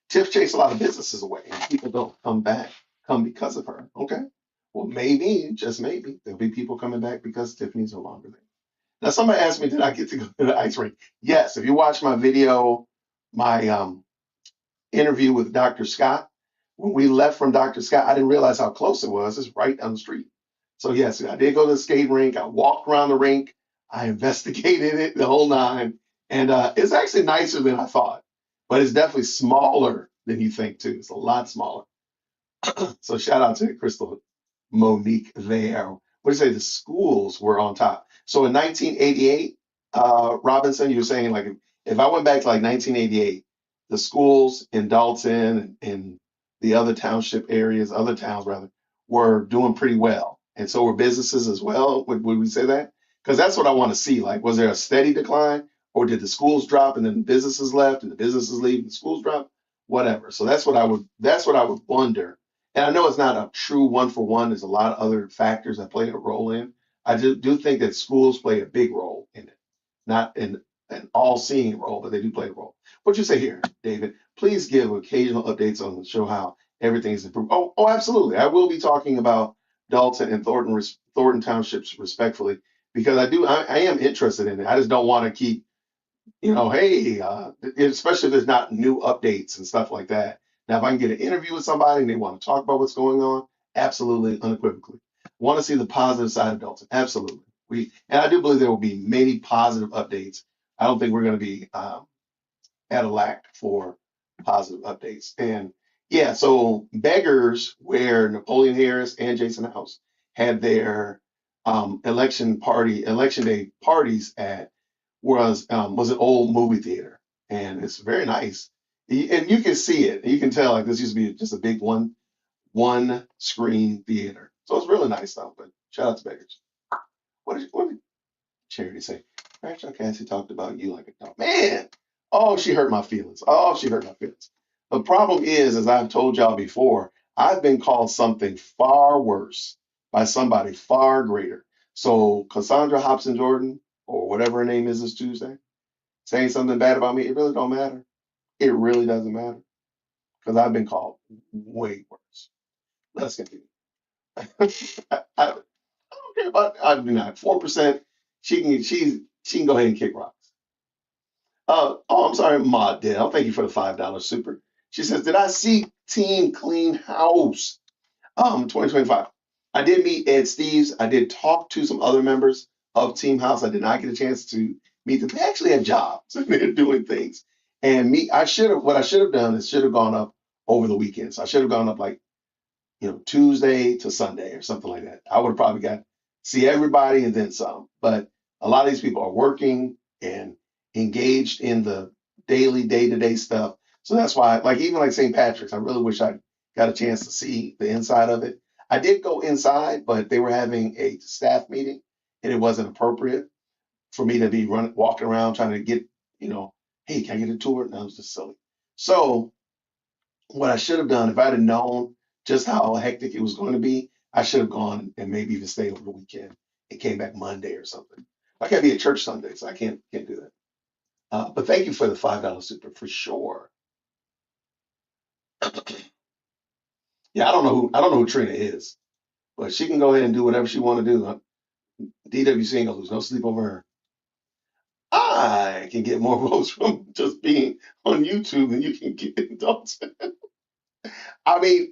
Tiff chased a lot of businesses away, and people don't come because of her. Okay. Well, maybe, just maybe, there'll be people coming back because Tiffany's no longer there. Now, somebody asked me, did I get to go to the ice rink? Yes. If you watch my video, my interview with Dr. Scott, when we left from Dr. Scott, I didn't realize how close it was. It's right down the street. So yes, I did go to the skate rink. I walked around the rink. I investigated it the whole nine, and it's actually nicer than I thought. But it's definitely smaller than you think too. It's a lot smaller. So shout out to Crystal Monique there. What do you say? The schools were on top. So in 1988, Robinson, you were saying like if I went back to like 1988, the schools in Dalton and the other township areas, other towns rather, were doing pretty well. And so were businesses as well. Would we say that? Because that's what I want to see. Like, was there a steady decline, or did the schools drop and then the businesses left and the businesses leave and the schools drop? Whatever. So that's what I would wonder. And I know it's not a true one for one. There's a lot of other factors that play a role in. I do think that schools play a big role in it, not an all-seeing role, but they do play a role. What you say here, David? Please give occasional updates on the show how everything is improved. Oh, absolutely. I will be talking about Dalton and Thornton townships respectfully, because I am interested in it. I just don't want to keep, hey, especially if there's not new updates and stuff like that. Now, if I can get an interview with somebody and they want to talk about what's going on, absolutely, unequivocally. Want to see the positive side of Dalton, absolutely. And I do believe there will be many positive updates. I don't think we're going to be at a lack for positive updates. And yeah, so Beggars, where Napoleon Harris and Jason House had their election day parties at, was an old movie theater, and it's very nice. And you can see it. You can tell like this used to be just a big one screen theater. So it's really nice though. But shout out to Beggars. What did Charity say? Rachel Cassie talked about you like a dog. Man, oh, she hurt my feelings. Oh, she hurt my feelings. The problem is, as I've told y'all before, I've been called something far worse by somebody far greater. So Cassandra Hobson Jordan, or whatever her name is this Tuesday, saying something bad about me, it really don't matter. It really doesn't matter. Because I've been called way worse. Let's continue. I don't care about I do not. 4%. She can go ahead and kick rocks. I'm sorry, Maud Dell. Thank you for the $5 super. She says, did I see Team Clean House 2025? I did meet Ed Steves. I did talk to some other members of Team House. I did not get a chance to meet them. They actually have jobs and they're doing things. And what I should have done is should have gone up over the weekend. So I should have gone up like Tuesday to Sunday or something like that. I would have probably got see everybody and then some. But a lot of these people are working and engaged in the daily, day-to-day stuff. So that's why, like even like St. Patrick's, I really wish I got a chance to see the inside of it. I did go inside, but they were having a staff meeting and it wasn't appropriate for me to be walking around trying to get, hey, can I get a tour? No, it was just silly. So what I should have done, if I'd have known just how hectic it was going to be, I should have gone and maybe even stayed over the weekend and came back Monday or something. I can't be at church Sunday, so I can't do that. But thank you for the $5 super for sure. Yeah, I don't know who Trina is, but she can go ahead and do whatever she want to do. DWC ain't gonna lose no sleep over her. I can get more votes from just being on YouTube than you can get in Dalton. I mean,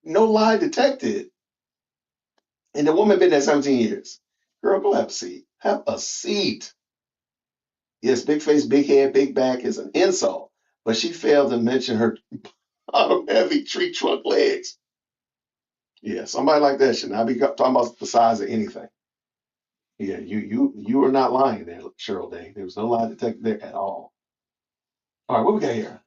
no lie detected. And the woman been there 17 years. Girl, go have a seat. Have a seat. Yes, big face, big head, big back is an insult, but she failed to mention her bottom heavy tree trunk legs. Yeah, somebody like that should not be talking about the size of anything. Yeah, you are not lying there, Cheryl Day. There was no lie detected there at all. All right, what we got here?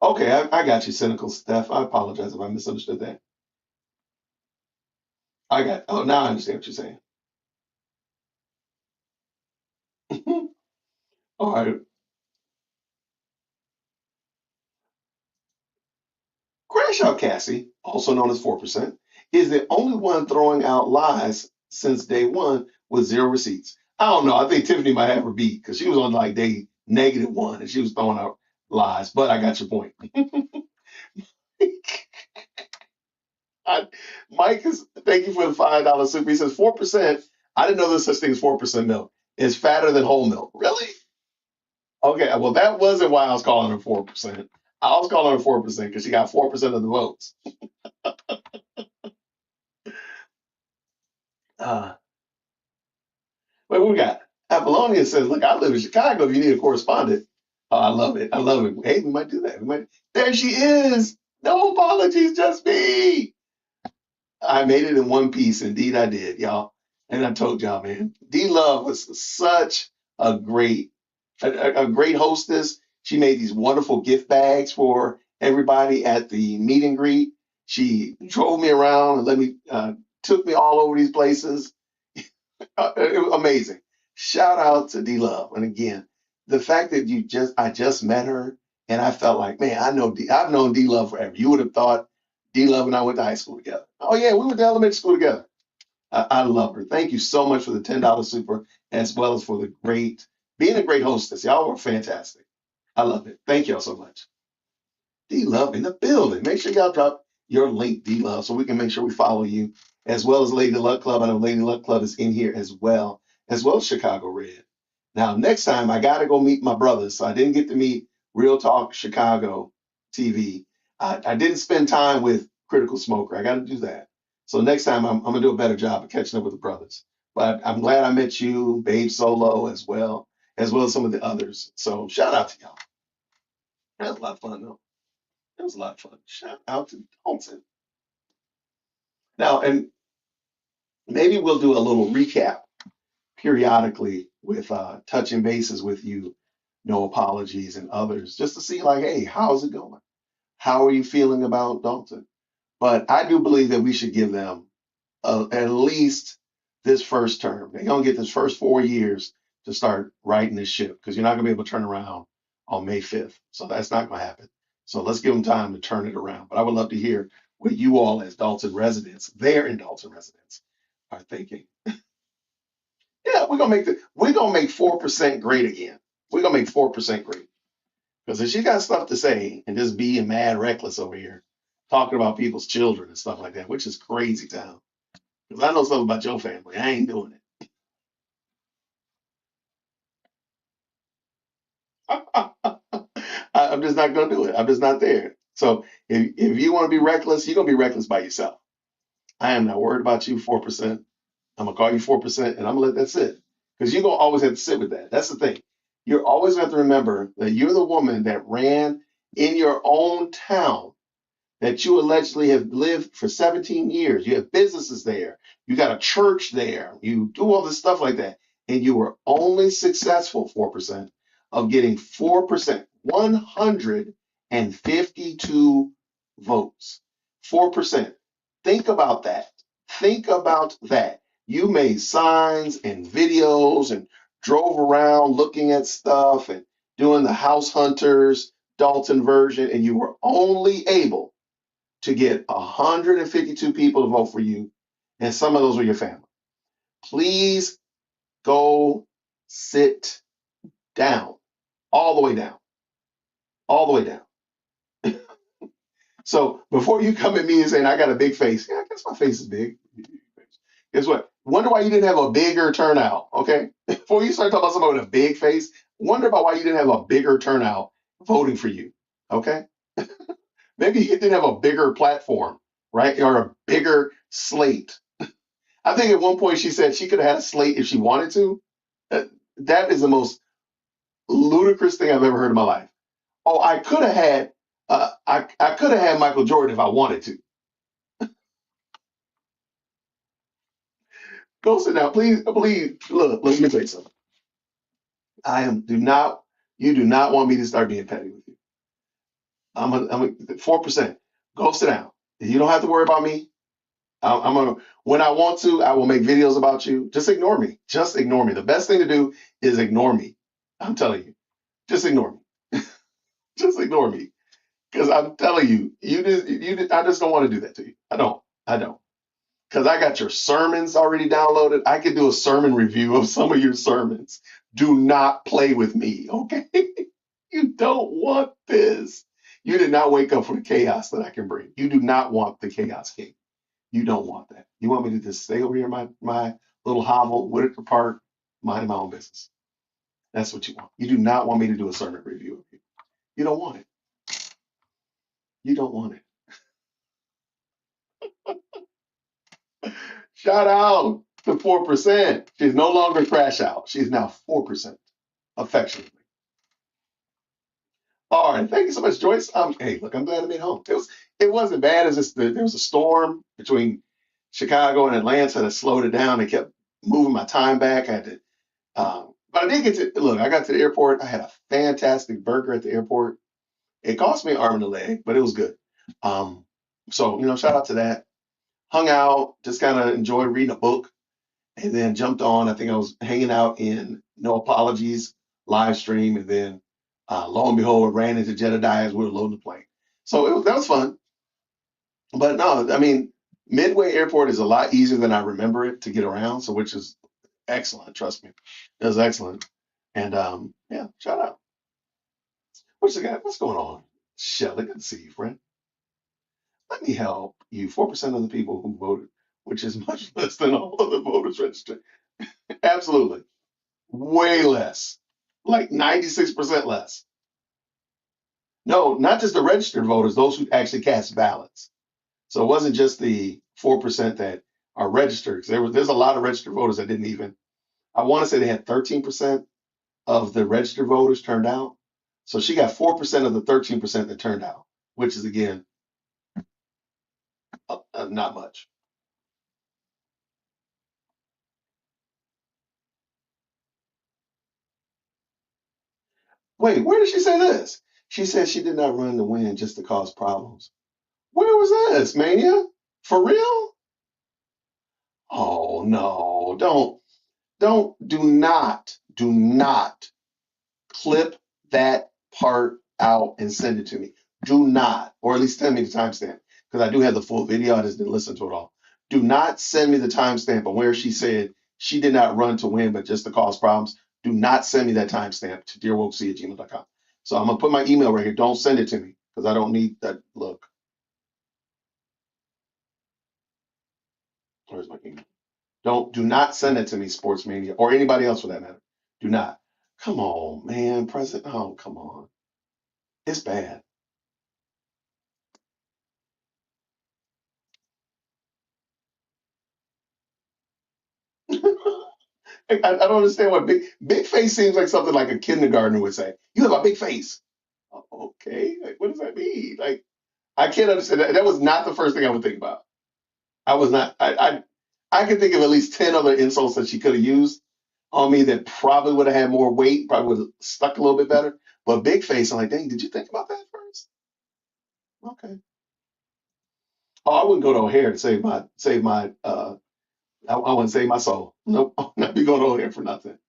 Okay, I got you, cynical Steph. I apologize if I misunderstood that. Now I understand what you're saying. All right. Crash Out Cassie, also known as 4%, is the only one throwing out lies since day one with zero receipts. I don't know. I think Tiffany might have her beat because she was on like day -1 and she was throwing out lies, but I got your point. Mike thank you for the $5 super. He says 4%. I didn't know there's such thing as 4% milk. It's fatter than whole milk. Really? Okay, well, that wasn't why I was calling her 4%. I was calling her 4% because she got 4% of the votes. Uh, Wait, what we got? Apollonia says, look, I live in Chicago if you need a correspondent. Oh, I love it. I love it. Hey, we might do that. There she is. No apologies, just me. I made it in one piece. Indeed, I did, y'all. And I told y'all, man, D Love was such a great hostess. She made these wonderful gift bags for everybody at the meet and greet. She drove me around and took me all over these places. It was amazing. Shout out to D Love. And again, the fact that I just met her and I felt like, man, I've known D Love forever. You would have thought D Love and I went to high school together. Oh yeah, we went to elementary school together. I love her. Thank you so much for the $10 super, as well as for being a great hostess. Y'all were fantastic. I love it. Thank y'all so much. D Love in the building. Make sure y'all drop your link, D Love, so we can make sure we follow you, as well as Lady Luck Club. I know Lady Luck Club is in here as well as Chicago Red. Now, next time I got to go meet my brothers. So I didn't get to meet Real Talk Chicago TV. I didn't spend time with Critical Smoker. I got to do that. So next time I'm going to do a better job of catching up with the brothers. But I'm glad I met you, Babe Solo, as well as some of the others. So shout out to y'all. That was a lot of fun, though. That was a lot of fun. Shout out to Dolton. Now, and maybe we'll do a little recap periodically with touching bases with you, no apologies and others, just to see like, hey, how's it going? How are you feeling about Dolton? But I do believe that we should give them at least this first term. They're gonna get this first 4 years to start righting this ship because you're not gonna be able to turn around on May 5th. So that's not gonna happen. So let's give them time to turn it around. But I would love to hear what you all as Dolton residents, there in Dolton residents, are thinking. Yeah, we're gonna make 4% great again. We're gonna make 4% great. Because if she got stuff to say and just being mad reckless over here, talking about people's children and stuff like that, which is crazy town. Because I know something about your family. I ain't doing it. I'm just not gonna do it. I'm just not there. So if you want to be reckless, you're gonna be reckless by yourself. I am not worried about you 4%. I'm gonna call you 4%, and I'm gonna let that sit. Because you're gonna always have to sit with that. That's the thing. You're always gonna have to remember that you're the woman that ran in your own town that you allegedly have lived for 17 years. You have businesses there. You got a church there. You do all this stuff like that. And you were only successful 4% of getting 4%, 152 votes. 4%. Think about that. Think about that. You made signs and videos and drove around looking at stuff and doing the House Hunters Dolton version, and you were only able to get 152 people to vote for you, and some of those were your family. Please go sit down, all the way down, all the way down. So before you come at me and saying I got a big face, yeah, I guess my face is big. Guess what? Wonder why you didn't have a bigger turnout. Okay, before you start talking about somebody with a big face, wonder about why you didn't have a bigger turnout voting for you. Okay, maybe you didn't have a bigger platform, right, or a bigger slate. I think at one point she said she could have had a slate if she wanted to. That is the most ludicrous thing I've ever heard in my life. Oh, I could have had I could have had Michael Jordan if I wanted to. Go sit down, please. Please look. Let me tell you something. You do not want me to start being petty with you. I'm a 4%. Go sit down. You don't have to worry about me. I'm gonna when I want to, I will make videos about you. Just ignore me. Just ignore me. The best thing to do is ignore me. I'm telling you. Just ignore me. Just ignore me. Because I'm telling you, I just don't want to do that to you. I don't. I don't. Because I got your sermons already downloaded. I could do a sermon review of some of your sermons. Do not play with me, okay? You don't want this. You did not wake up for the chaos that I can bring. You do not want the chaos king. You don't want that. You want me to just stay over here in my little hovel, Whitaker Park, minding my own business. That's what you want. You do not want me to do a sermon review of you. You don't want it. You don't want it. Shout out to 4%. She's no longer crash out. She's now 4% affectionately. All right. Thank you so much, Joyce. Hey, look, I'm glad I made home. It wasn't bad. It's just there was a storm between Chicago and Atlanta that slowed it down and kept moving my time back. I had to, but I did get to look. I got to the airport. I had a fantastic burger at the airport. It cost me an arm and a leg, but it was good. So shout out to that. Hung out, just kind of enjoyed reading a book, and then jumped on. I think I was hanging out in No Apologies live stream, and then lo and behold, ran into Jedediah as we were loading the plane. So that was fun. But no, I mean, Midway Airport is a lot easier than I remember it to get around, so which is excellent. Trust me, it was excellent. And yeah, shout out. What's going on? Shelley, good to see you, friend. Let me help you. 4% of the people who voted, which is much less than all of the voters registered. Absolutely. Way less. Like 96% less. No, not just the registered voters, those who actually cast ballots. So it wasn't just the 4% that are registered. There's a lot of registered voters that didn't even, I want to say they had 13% of the registered voters turned out. So she got 4% of the 13% that turned out, which is again, not much. Wait, where did she say this? She said she did not run to win, just to cause problems. Where was this, Mania? For real? Oh no, do not clip that part out and send it to me. Do not, or at least send me the timestamp, because I do have the full video. I just didn't listen to it all. Do not send me the timestamp on where she said she did not run to win, but just to cause problems. Do not send me that timestamp to dearwokec@gmail.com. So I'm gonna put my email right here. Don't send it to me because I don't need that. Look, where's my email? Do not send it to me, Sports Mania, or anybody else for that matter. Do not. Come on, man, President. Oh, come on. It's bad. I don't understand what big face seems like something like a kindergartner would say. You have a big face. Okay, like, what does that mean? Like, I can't understand that. That was not the first thing I would think about. I was not. I could think of at least 10 other insults that she could have used on me that probably would have had more weight, probably would have stuck a little bit better. But big face, I'm like, dang, did you think about that first? Okay. Oh, I wouldn't go to O'Hare to save my I wouldn't save my soul. Nope, I'll not be going to O'Hare for nothing.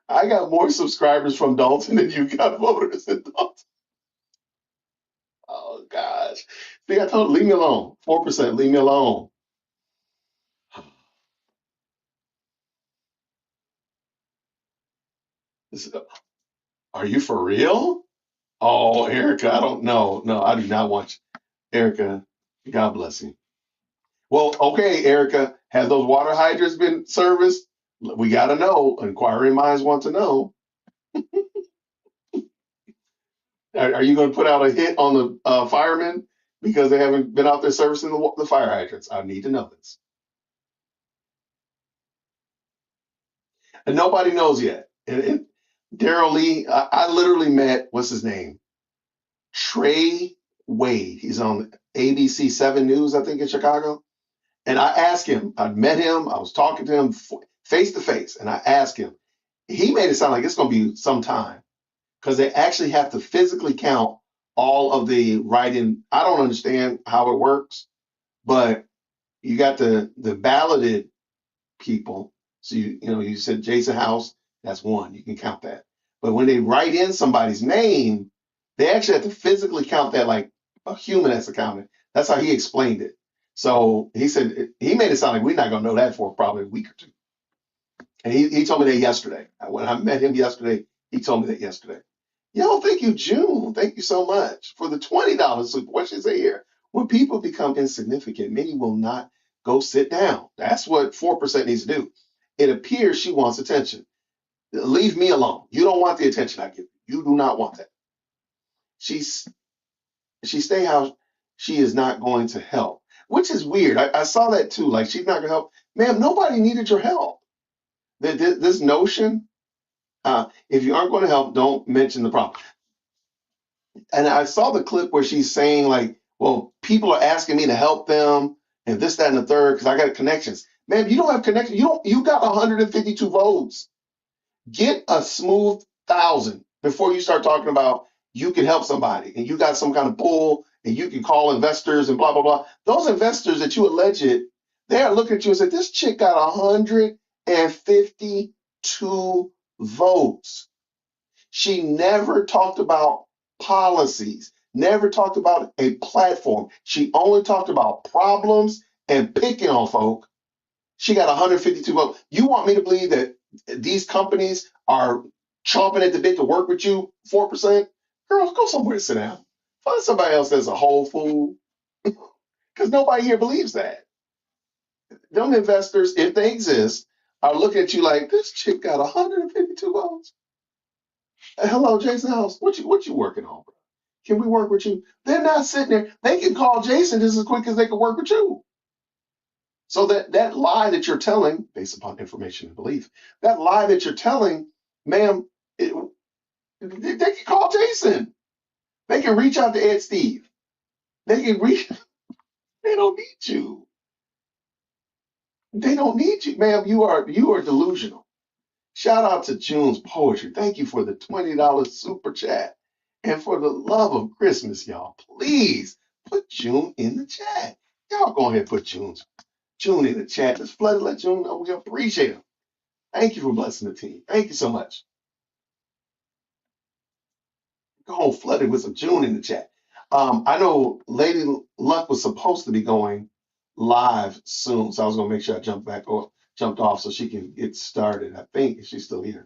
I got more subscribers from Dolton than you got voters in Dolton. Oh gosh. See, I told leave me alone. 4%, leave me alone. This- Are you for real? Oh, Erica, I don't know. No, I do not want you. Erica, God bless you. Well, okay, Erica, have those water hydrants been serviced? We got to know. Inquiring minds want to know. Are you going to put out a hit on the firemen because they haven't been out there servicing the fire hydrants? I need to know this. And nobody knows yet. And Daryl Lee, I literally met, what's his name? Trey Wade. He's on ABC 7 News, I think, in Chicago. And I asked him, I met him, I was talking to him face to face, and I asked him, he made it sound like it's going to be some time because they actually have to physically count all of the write-in. I don't understand how it works, but you got the balloted people. So you said Jason House, that's one. You can count that. But when they write in somebody's name, they actually have to physically count that like a human has to count it. That's how he explained it. So he said he made it sound like we're not gonna know that for probably a week or two. And he told me that yesterday. When I met him yesterday, he told me that yesterday. Yo, thank you, June. Thank you so much for the $20 super. What should say here? When people become insignificant, many will not go sit down. That's what 4% needs to do. It appears she wants attention. Leave me alone. You don't want the attention I give you. You do not want that. She's she stay how she is not going to help, which is weird. I saw that too. Like she's not gonna help. Ma'am, nobody needed your help. This notion, if you aren't going to help, don't mention the problem. And I saw the clip where she's saying like, well, people are asking me to help them and this, that, and the third because I got connections. Man, you don't have connections. You got 152 votes. Get a smooth 1,000 before you start talking about you can help somebody and you got some kind of pull and you can call investors and blah, blah, blah. Those investors that you alleged, they are looking at you and say, this chick got 152 votes. She never talked about policies, never talked about a platform. She only talked about problems and picking on folk. She got 152 votes. You want me to believe that these companies are chomping at the bit to work with you 4%? Girl, go somewhere and sit down. Find somebody else that's a whole fool. Because nobody here believes that. Them investors, if they exist, are looking at you like, this chick got 152 votes. Hello, Jason House. What you working on, bro? Can we work with you? They're not sitting there. They can call Jason just as quick as they can work with you. So that lie that you're telling, based upon information and belief, that lie that you're telling, ma'am, they can call Jason. They can reach out to Ed Steve. They can reach. They don't need you. They don't need you, ma'am. You are delusional. Shout out to June's Poetry. Thank you for the $20 super chat. And for the love of Christmas, y'all, please put June in the chat. Y'all go ahead and put June in the chat. Let's flood it. Let June know we appreciate him. Thank you for blessing the team. Thank you so much. Go on, flood it with some June in the chat. I know Lady Luck was supposed to be going live soon, so I was gonna make sure I jumped off so she can get started. I think she's still here.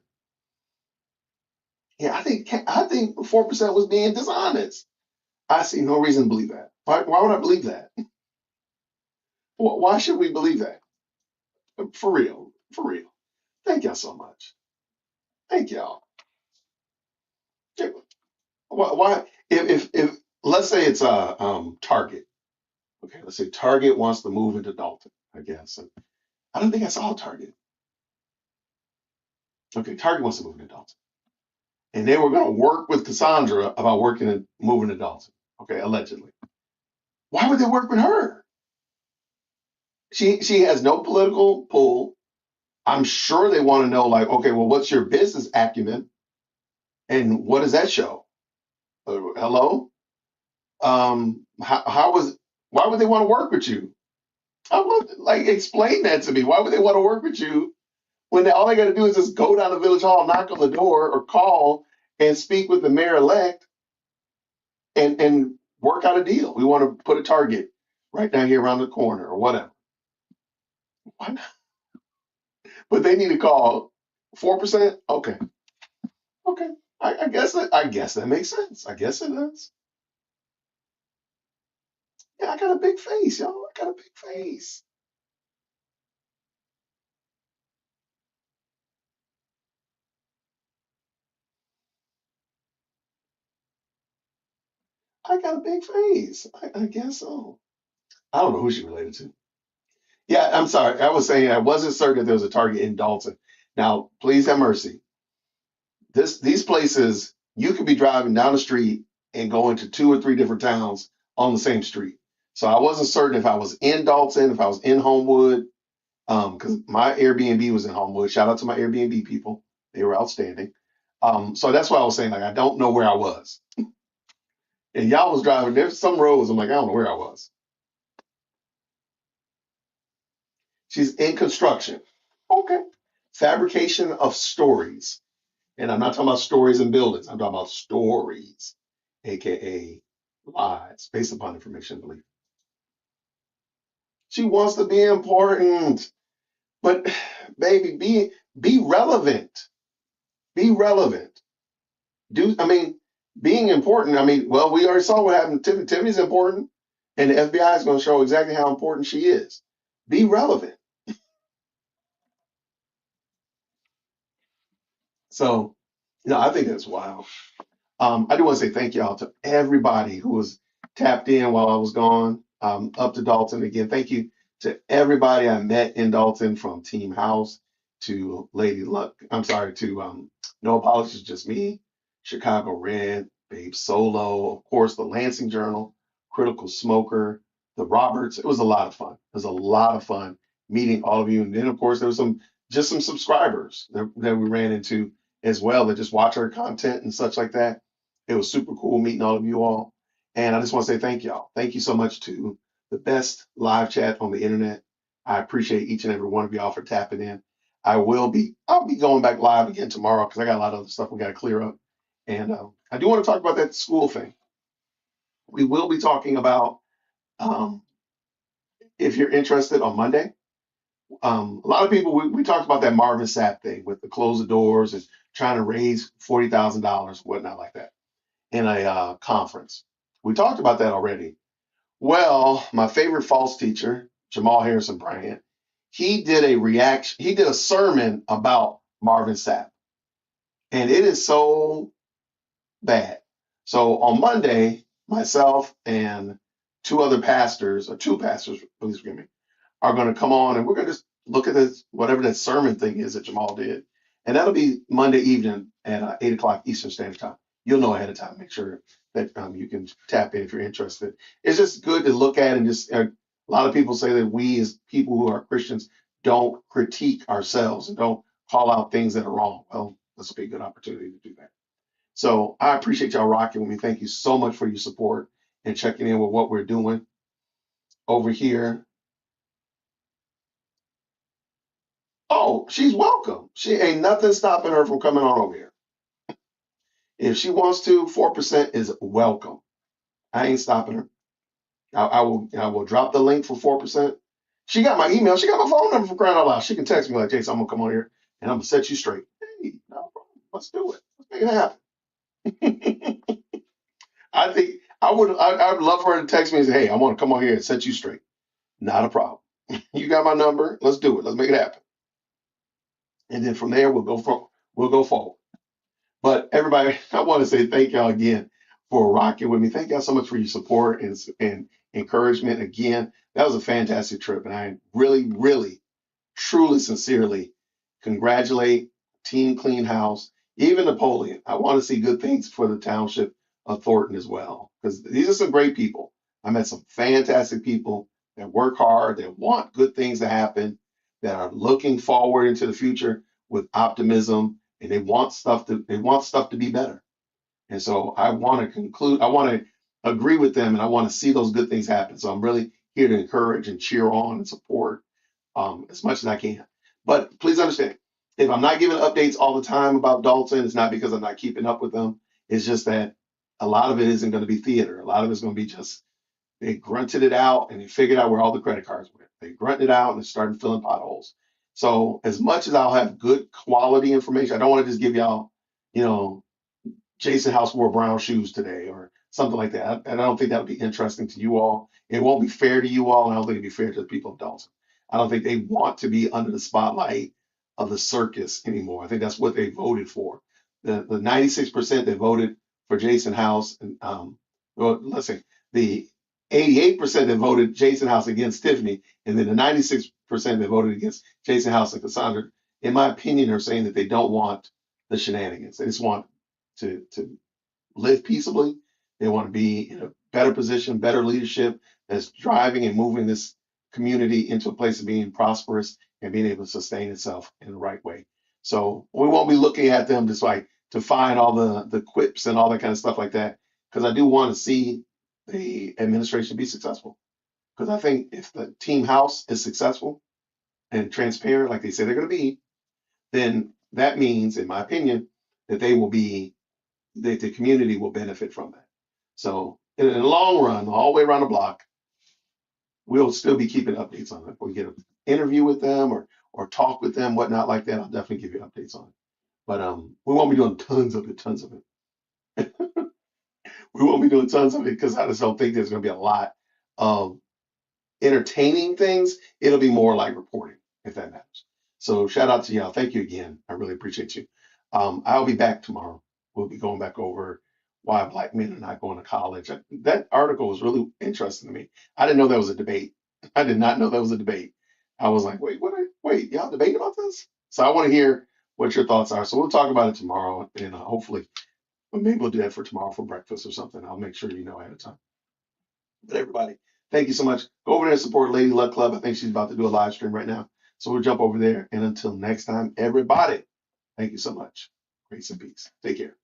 Yeah, I think 4% was being dishonest. I see no reason to believe that. Why would I believe that? Why should we believe that? For real, for real. Thank y'all so much. Thank y'all. Why if let's say it's Target. Okay, let's say Target wants to move into Dolton, I guess. And I don't think I saw Target. Okay, Target wants to move into Dolton. And they were going to work with Cassandra about moving to Dolton. Okay, allegedly. Why would they work with her? She has no political pull. I'm sure they want to know, like, okay, well, what's your business acumen? And what does that show? Hello? Why would they want to work with you? Like, explain that to me. Why would they want to work with you when all they got to do is just go down to Village Hall, knock on the door, or call and speak with the mayor-elect and work out a deal? We want to put a Target right down here around the corner or whatever. Why not? But they need to call 4%? Okay. Okay. I guess that makes sense. I guess it does. Yeah, I got a big face, y'all. I got a big face. I got a big face. I guess so. I don't know who she related to. Yeah, I'm sorry. I was saying I wasn't certain that there was a Target in Dalton. Now, please have mercy. These places, you could be driving down the street and going to 2 or 3 different towns on the same street. So I wasn't certain if I was in Dalton, if I was in Homewood, because my Airbnb was in Homewood. Shout out to my Airbnb people. They were outstanding. So that's why I was saying, like, I don't know where I was. And y'all was driving. There's some roads. I'm like, I don't know where I was. She's in construction. Okay. Fabrication of stories. And I'm not talking about stories and buildings. I'm talking about stories, aka lies, based upon information and belief. She wants to be important, but baby, be relevant. Be relevant. Being important. Well, we already saw what happened to Tiffany. Tiffany's important, and the FBI is going to show exactly how important she is. Be relevant. So, I think that's wild. I do want to say thank y'all to everybody who was tapped in while I was gone up to Dalton. Again, thank you to everybody I met in Dalton, from Team House to Lady Luck. I'm sorry, to No Apologies, Just Me, Chicago Red, Babe Solo, of course, the Lansing Journal, Critical Smoker, the Roberts. It was a lot of fun. It was a lot of fun meeting all of you. And then, of course, there was some subscribers that we ran into as well that just watch our content and such like that. It was super cool meeting all of you all. And I just want to say thank y'all. Thank you so much to the best live chat on the internet. I appreciate each and every one of y'all for tapping in. I'll be going back live again tomorrow because I got a lot of other stuff we got to clear up. And I do want to talk about that school thing. We will be talking about, if you're interested, on Monday, A lot of people, we talked about that Marvin Sapp thing with the close the doors and trying to raise $40,000, whatnot like that in a conference. We talked about that already. Well, my favorite false teacher, Jamal Harrison Bryant, he did a sermon about Marvin Sapp. And it is so bad. So on Monday, myself and two pastors, please forgive me, are going to come on and we're going to just look at this, whatever that sermon thing is that Jamal did. And that'll be Monday evening at 8 o'clock Eastern Standard Time. You'll know ahead of time. Make sure that you can tap in if you're interested. It's just good to look at and just, a lot of people say that we as people who are Christians don't critique ourselves and don't call out things that are wrong. Well, this will be a good opportunity to do that. So I appreciate y'all rocking with me. Thank you so much for your support and checking in with what we're doing over here. Oh, she's welcome. She ain't nothing stopping her from coming on over here. If she wants to, 4% is welcome. I ain't stopping her. I will drop the link for 4%. She got my email. She got my phone number for crying out loud. She can text me like, Jason, I'm gonna come on here and I'm gonna set you straight. Hey, no problem. Let's do it. Let's make it happen. I would love for her to text me and say, hey, I want to come on here and set you straight. Not a problem. You got my number. Let's do it. Let's make it happen. And then from there, we'll go forward. But everybody, I want to say thank y'all again for rocking with me. Thank y'all so much for your support and encouragement. Again, that was a fantastic trip. And I really, really, truly, sincerely congratulate Team Clean House, even Napoleon. I want to see good things for the township of Thornton as well, because these are some great people. I met some fantastic people that work hard, that want good things to happen, that are looking forward into the future with optimism, and they want stuff to be better. And so I want to agree with them, and I want to see those good things happen. So I'm really here to encourage and cheer on and support as much as I can. But please understand, if I'm not giving updates all the time about Dolton, it's not because I'm not keeping up with them. It's just that a lot of it isn't going to be theater. A lot of it's going to be just they grunted it out and they figured out where all the credit cards went. They grunted it out and started filling potholes. So as much as I'll have good quality information, I don't want to just give y'all, you know, Jason House wore brown shoes today or something like that. And I don't think that would be interesting to you all. It won't be fair to you all. And I don't think it'd be fair to the people of Dolton. I don't think they want to be under the spotlight of the circus anymore. I think that's what they voted for. The 96% that voted for Jason House, and well, let's say the 88% that voted Jason House against Tiffany, and then the 96% that voted against Jason House and Cassandra, in my opinion, are saying that they don't want the shenanigans. They just want to live peaceably. They want to be in a better position, better leadership that's driving and moving this community into a place of being prosperous and being able to sustain itself in the right way. So we won't be looking at them just like to find all the quips and all that kind of stuff like that, because I do want to see the administration be successful. Because I think if the team house is successful and transparent, like they say they're going to be, then that means, in my opinion, that the community will benefit from that. So in the long run, all the way around the block, we'll still be keeping updates on it. If we get an interview with them or talk with them, whatnot like that, I'll definitely give you updates on it. But we won't be doing tons of it. We won't be doing tons of it because I just don't think there's going to be a lot of entertaining things. It'll be more like reporting, if that matters. So shout out to y'all. Thank you again. I really appreciate you. I'll be back tomorrow. We'll be going back over why Black men are not going to college. That article was really interesting to me. I didn't know that was a debate. I did not know that was a debate. I was like, wait, y'all debating about this? So I want to hear what your thoughts are. So we'll talk about it tomorrow, and hopefully, maybe we'll do that for tomorrow for breakfast or something. I'll make sure you know ahead of time. But everybody, thank you so much. Go over there and support Lady Luck Club. I think she's about to do a live stream right now. So we'll jump over there. And until next time, everybody, thank you so much. Grace and peace. Take care.